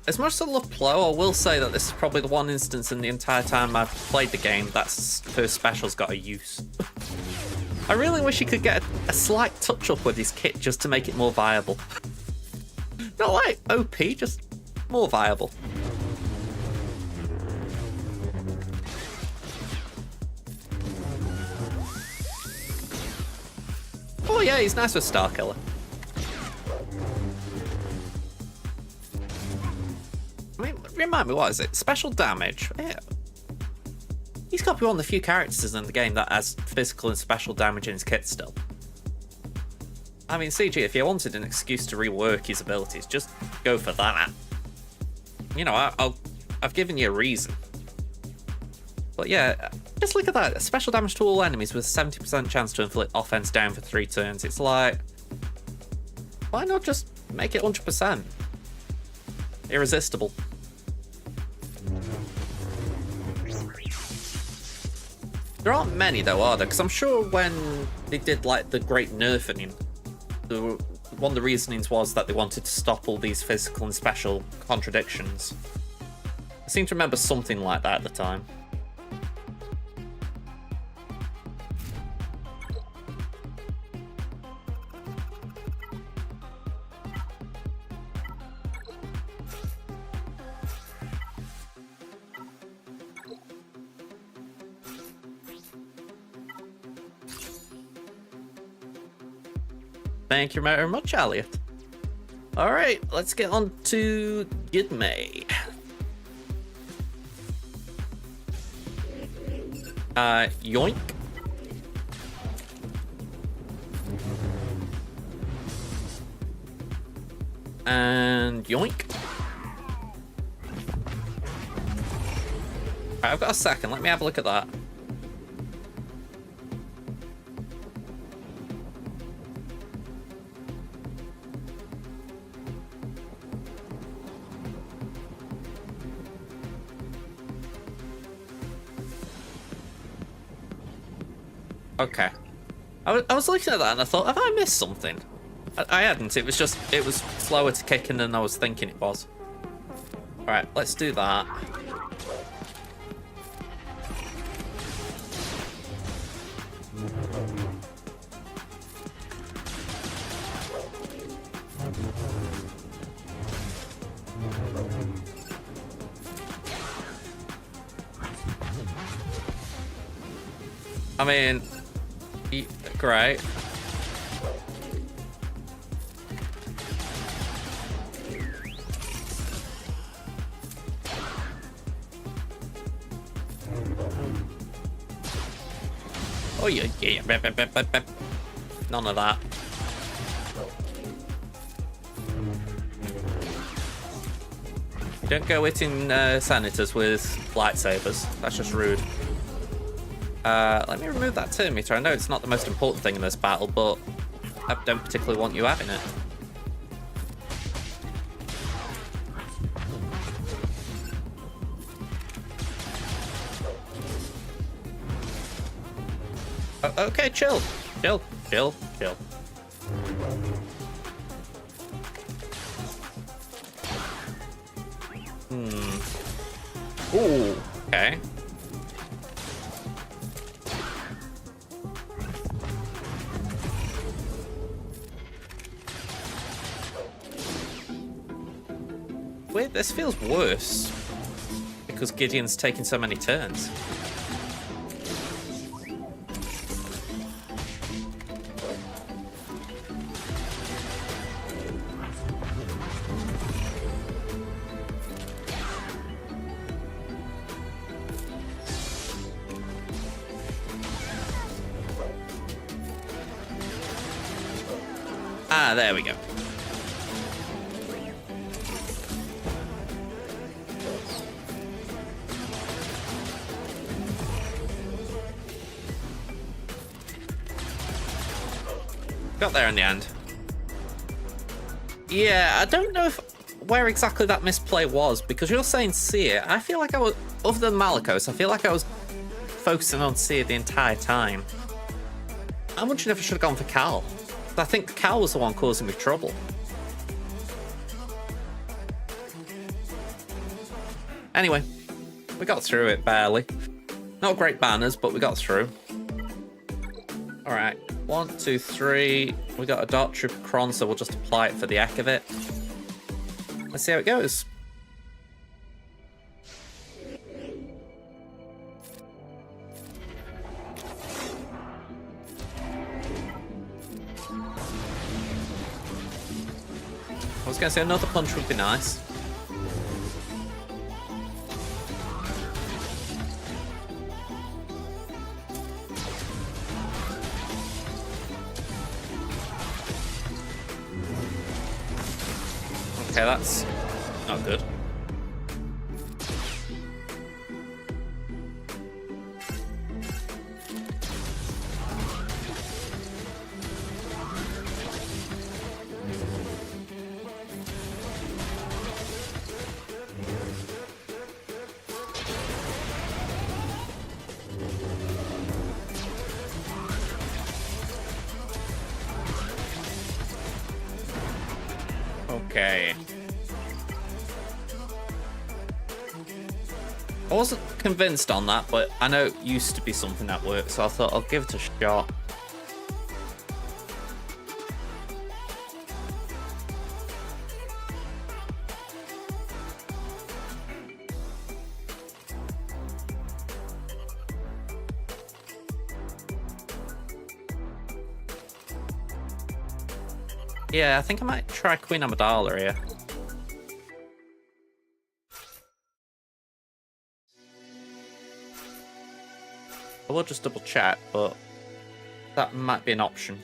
As much as I love Plo, I will say that this is probably the one instance in the entire time I've played the game that's her special's got a use. I really wish he could get a slight touch up with his kit just to make it more viable. Not like OP, just more viable. Oh yeah, he's nice with Starkiller. I mean, remind me, what is it? Special damage? Yeah. He's got to be one of the few characters in the game that has physical and special damage in his kit still. I mean, CG, if you wanted an excuse to rework his abilities, just go for that. You know, I've given you a reason. But yeah, just look at that. Special damage to all enemies with 70% chance to inflict offense down for 3 turns. It's like, why not just make it 100%? Irresistible. There aren't many though, are there? Because I'm sure when they did like the great nerfing, one of the reasonings was that they wanted to stop all these physical and special contradictions. I seem to remember something like that at the time. Thank you very much, Elliot. Alright, let's get on to Gidmay. Yoink. And yoink. Alright, I've got a second. Let me have a look at that. Okay. I was looking at that and I thought, have I missed something? I hadn't. It was slower to kick in than I was thinking it was. Alright, let's do that. I mean, great. Oh yeah. None of that. You don't go hitting senators with lightsabers. That's just rude. Let me remove that turn meter. I know it's not the most important thing in this battle, but I don't particularly want you having it. Okay, chill. Chill. Ooh, okay. Wait, this feels worse because Gideon's taking so many turns. Ah, there we go. Got there in the end. Yeah, I don't know where exactly that misplay was, because you're saying Seer. I feel like I was, other than Malicos, I feel like I was focusing on Seer the entire time. I'm wondering if I should have gone for Cal. I think Cal was the one causing me trouble. Anyway, we got through it barely. Not great banners, but we got through. Alright, 1, 2, 3. We got a Dark Trooper Kron, so we'll just apply it for the heck of it. Let's see how it goes. I was going to say another punch would be nice. Okay, that's not good. Okay. I wasn't convinced on that, but I know it used to be something that worked, so I thought I'll give it a shot. Yeah, I think I might try Queen Amidala here. I will just double check, but that might be an option.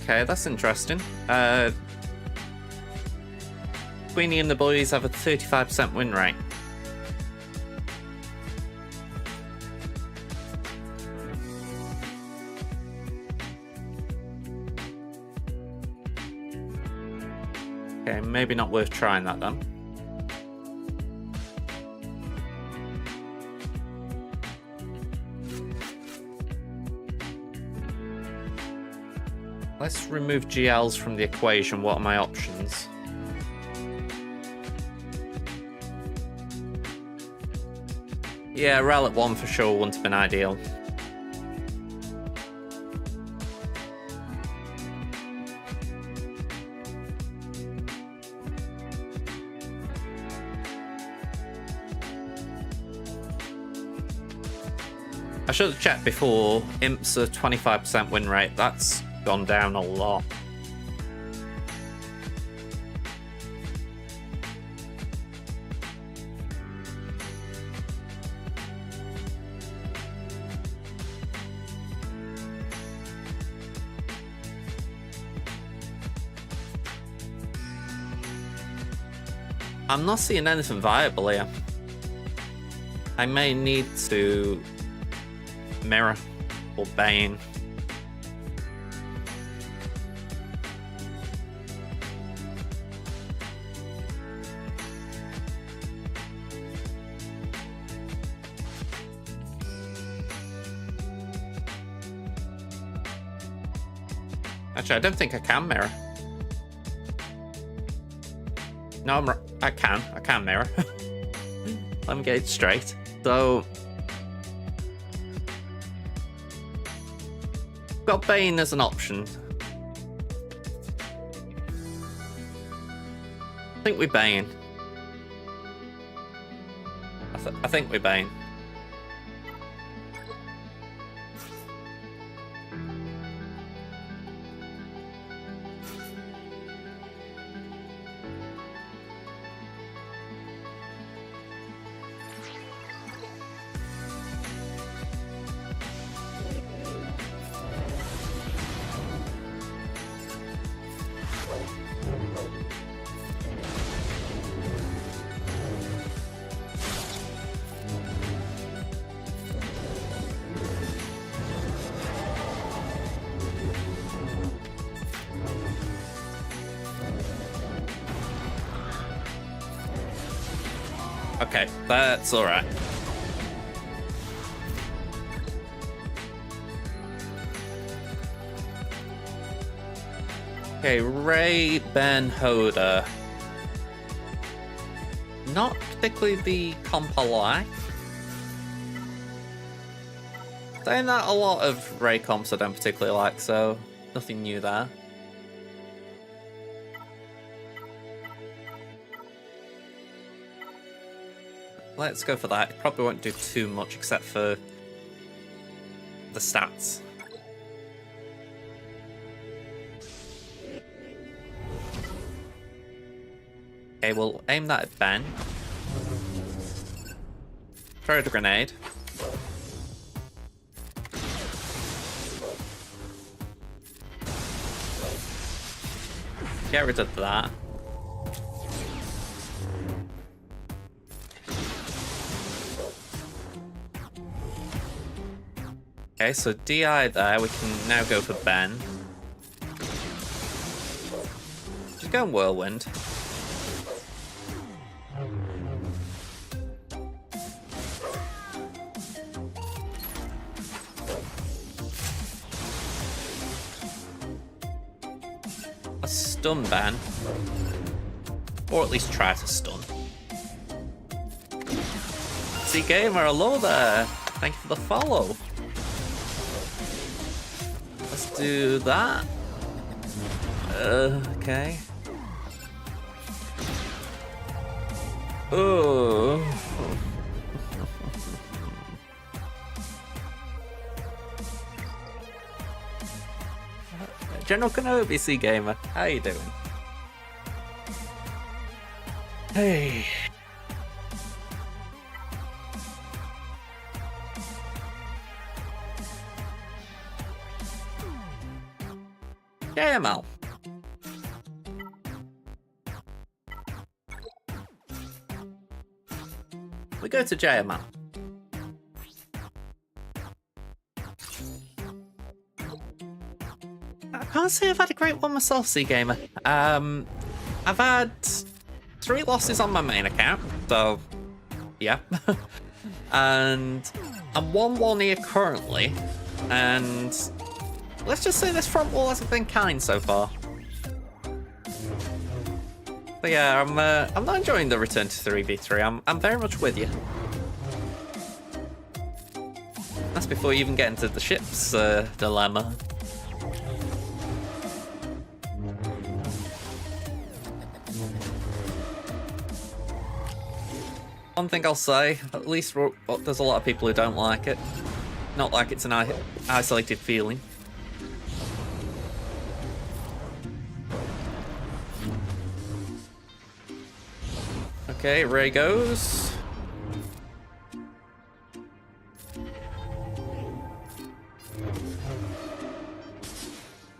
Okay, that's interesting. Queenie and the boys have a 35% win rate. Okay, maybe not worth trying that then. Let's remove GLs from the equation. What are my options? Yeah, Rel at 1 for sure wouldn't have been ideal. I should have checked before. Imp's a 25% win rate. That's gone down a lot. I'm not seeing anything viable here. I may need to mirror or Bane. Actually, I don't think I can mirror. No, I can mirror. Let me get it straight. So, got Bane as an option. I think we Bane. I think we're Bane. Okay, that's alright. Okay, Ray, Ben, Hoda. Not particularly the comp I like. Saying that, a lot of Ray comps I don't particularly like, so nothing new there. Let's go for that. It probably won't do too much except for the stats. Okay, we'll aim that at Ben. Throw the grenade. Get rid of that. Okay, so DI there, we can now go for Ben. Just go Whirlwind. A stun Ben. Or at least try to stun. See Gamer, hello there. Thank you for the follow. Let's do that. Okay. Oh. General Kenobi, C Gamer, how you doing? Hey. JML. We go to JML. I can't say I've had a great one myself, C Gamer. I've had 3 losses on my main account, so yeah. And I'm 1-1 here currently, and let's just say this front wall hasn't been kind so far. But yeah, I'm not enjoying the return to 3v3. I'm very much with you. That's before you even get into the ship's dilemma. One thing I'll say, at least there's a lot of people who don't like it. Not like it's an isolated feeling. Okay, Ray goes.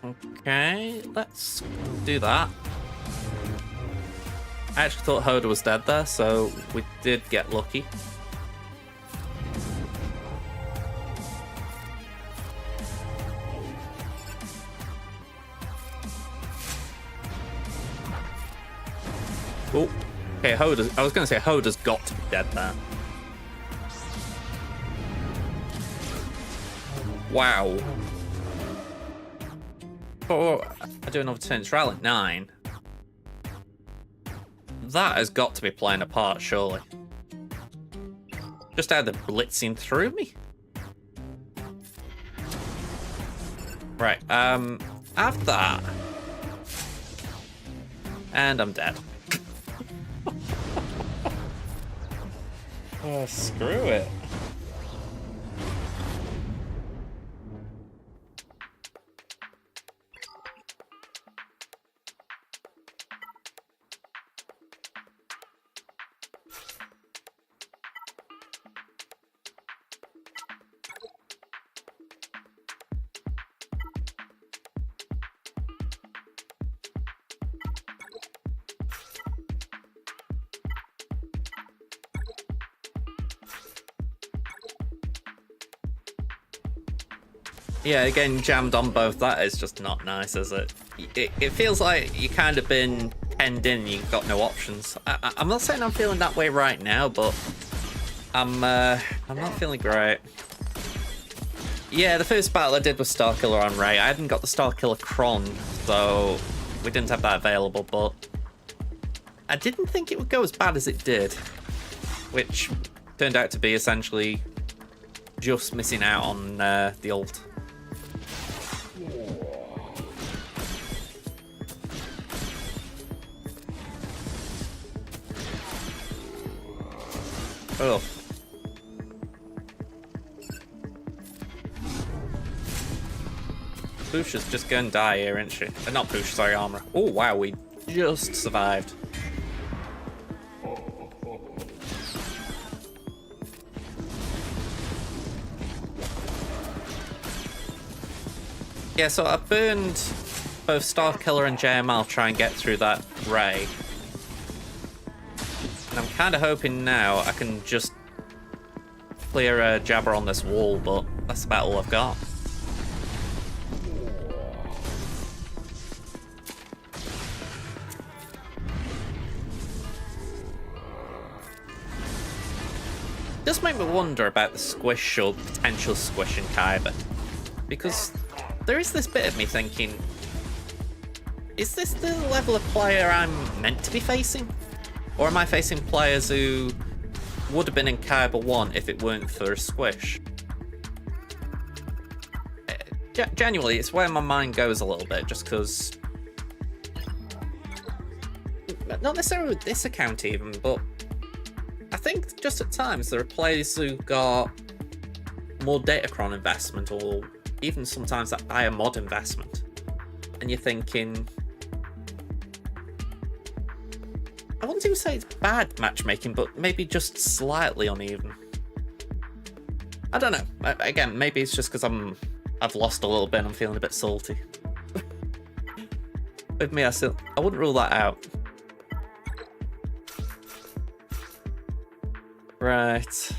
Okay, let's do that. I actually thought Hoda was dead there, so we did get lucky. Oh, okay, Hoda. I was going to say Hoda's got to be dead there. Wow. Oh, I do another turn. Trial at 9. That has got to be playing a part, surely. Just either blitzing through me. Right, after that. And I'm dead. Oh, screw it. Yeah, getting jammed on both, that is just not nice, is it? It feels like you kind of been penned in and you've got no options. I'm not saying I'm feeling that way right now, but I'm not feeling great. Yeah, the first battle I did was Starkiller on Ray. I hadn't got the Starkiller Kron, so we didn't have that available, but I didn't think it would go as bad as it did, which turned out to be essentially just missing out on the ult. Oh. Poosh is just gonna die here, isn't she? Not Poosh, sorry, Armor. Oh, wow, we just survived. Yeah, so I burned both Starkiller and JML to try and get through that Ray. And I'm kind of hoping now I can just clear a Jabber on this wall, but that's about all I've got. It does make me wonder about the squish or potential squish in Kaiba, because there is this bit of me thinking, is this the level of player I'm meant to be facing? Or am I facing players who would have been in Kaiba 1 if it weren't for Squish? Genuinely, it's where my mind goes a little bit, just because... Not necessarily with this account even, but I think just at times there are players who got more Datacron investment, or even sometimes that higher mod investment. And you're thinking... I wouldn't even say it's bad matchmaking, but maybe just slightly uneven. I don't know. Again, maybe it's just because I've lost a little bit and I'm feeling a bit salty. With me, I wouldn't rule that out. Right.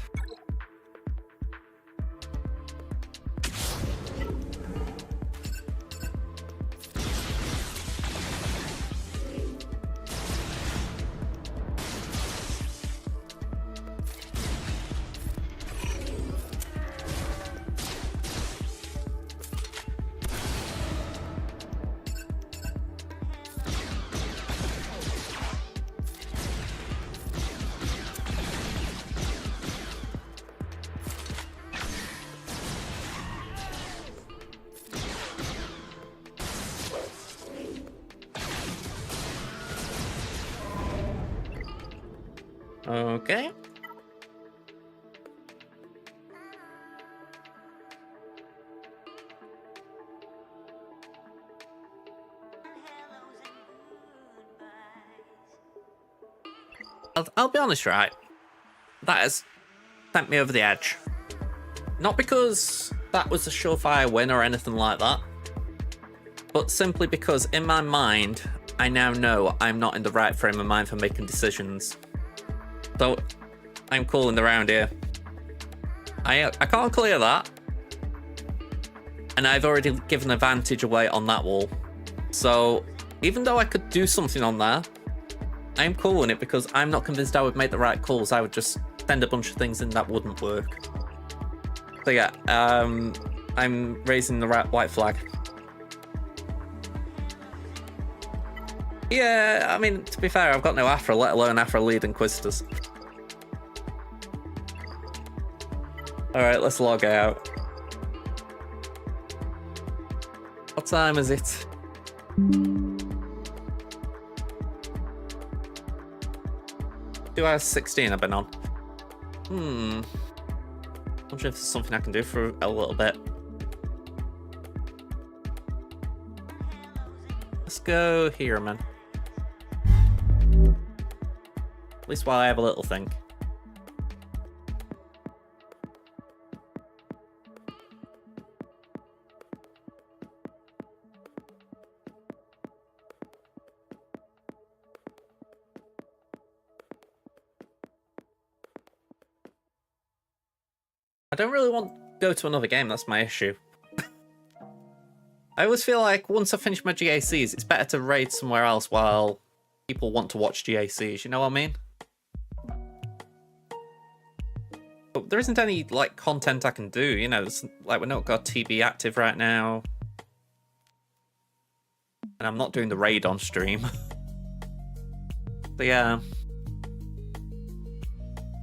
Okay. I'll be honest, right? That has sent me over the edge. Not because that was a surefire win or anything like that, but simply because in my mind, I now know I'm not in the right frame of mind for making decisions. So I'm calling the round here. I can't clear that, and I've already given advantage away on that wall. So even though I could do something on there, I'm calling it because I'm not convinced I would make the right calls. I would just send a bunch of things in that wouldn't work. So yeah, I'm raising the white flag. Yeah, I mean, to be fair, I've got no Afra, let alone Afra lead Inquisitors. Alright, let's log out. What time is it? Two hours 16 I've been on. Wonder if there's something I can do for a little bit. Let's go here, man. At least while I have a little think. I don't really want to go to another game, that's my issue. I always feel like once I finish my GACs, it's better to raid somewhere else while people want to watch GACs, you know what I mean? But there isn't any, like, content I can do, you know, it's, like, we're not got TB active right now. And I'm not doing the raid on stream. So yeah.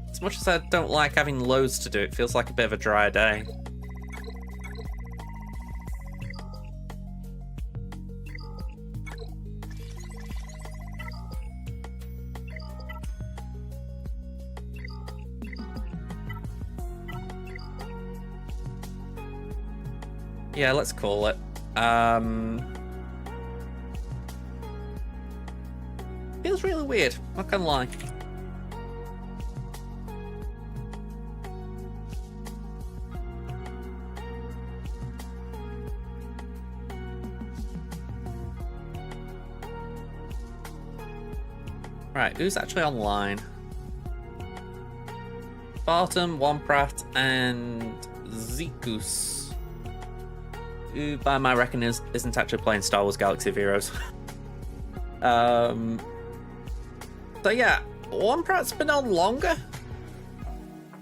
As much as I don't like having loads to do, it feels like a bit of a dry day. Yeah, let's call it. Feels really weird, not gonna lie. Right, who's actually online? Spartan, Wonprat, and Zekus. Who, by my reckon, isn't actually playing Star Wars Galaxy of Heroes. So yeah, Wonprat's been on longer.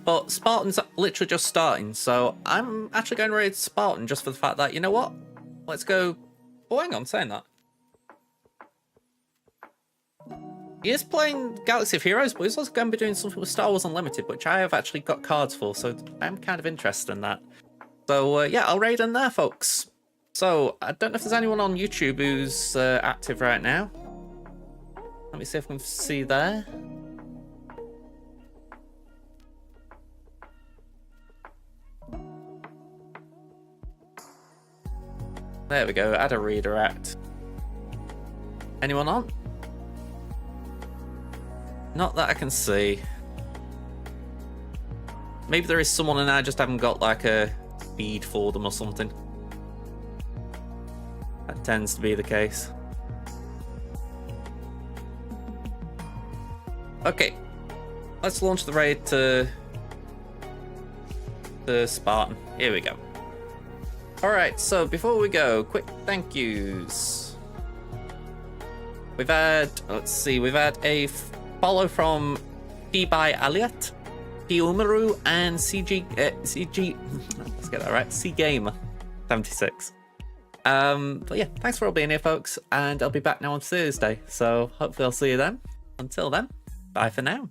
But Spartan's literally just starting, so I'm actually going to raid Spartan just for the fact that, you know what? Let's go... Oh, hang on, saying that. He is playing Galaxy of Heroes, but he's also going to be doing something with Star Wars Unlimited, which I have actually got cards for, so I'm kind of interested in that. So, yeah, I'll raid in there, folks. So, I don't know if there's anyone on YouTube who's active right now. Let me see if we can see there. There we go, add a redirect. Anyone on? Not that I can see. Maybe there is someone and I just haven't got like a feed for them or something. That tends to be the case. Okay, let's launch the raid to the Spartan. Here we go. Alright, so before we go, quick thank yous. We've had, let's see, we've had a follow from P by Aliat, P Umaru, and CG, let's get that right, CGame76. But yeah, thanks for all being here, folks, and I'll be back now on Thursday, so hopefully I'll see you then. Until then, bye for now.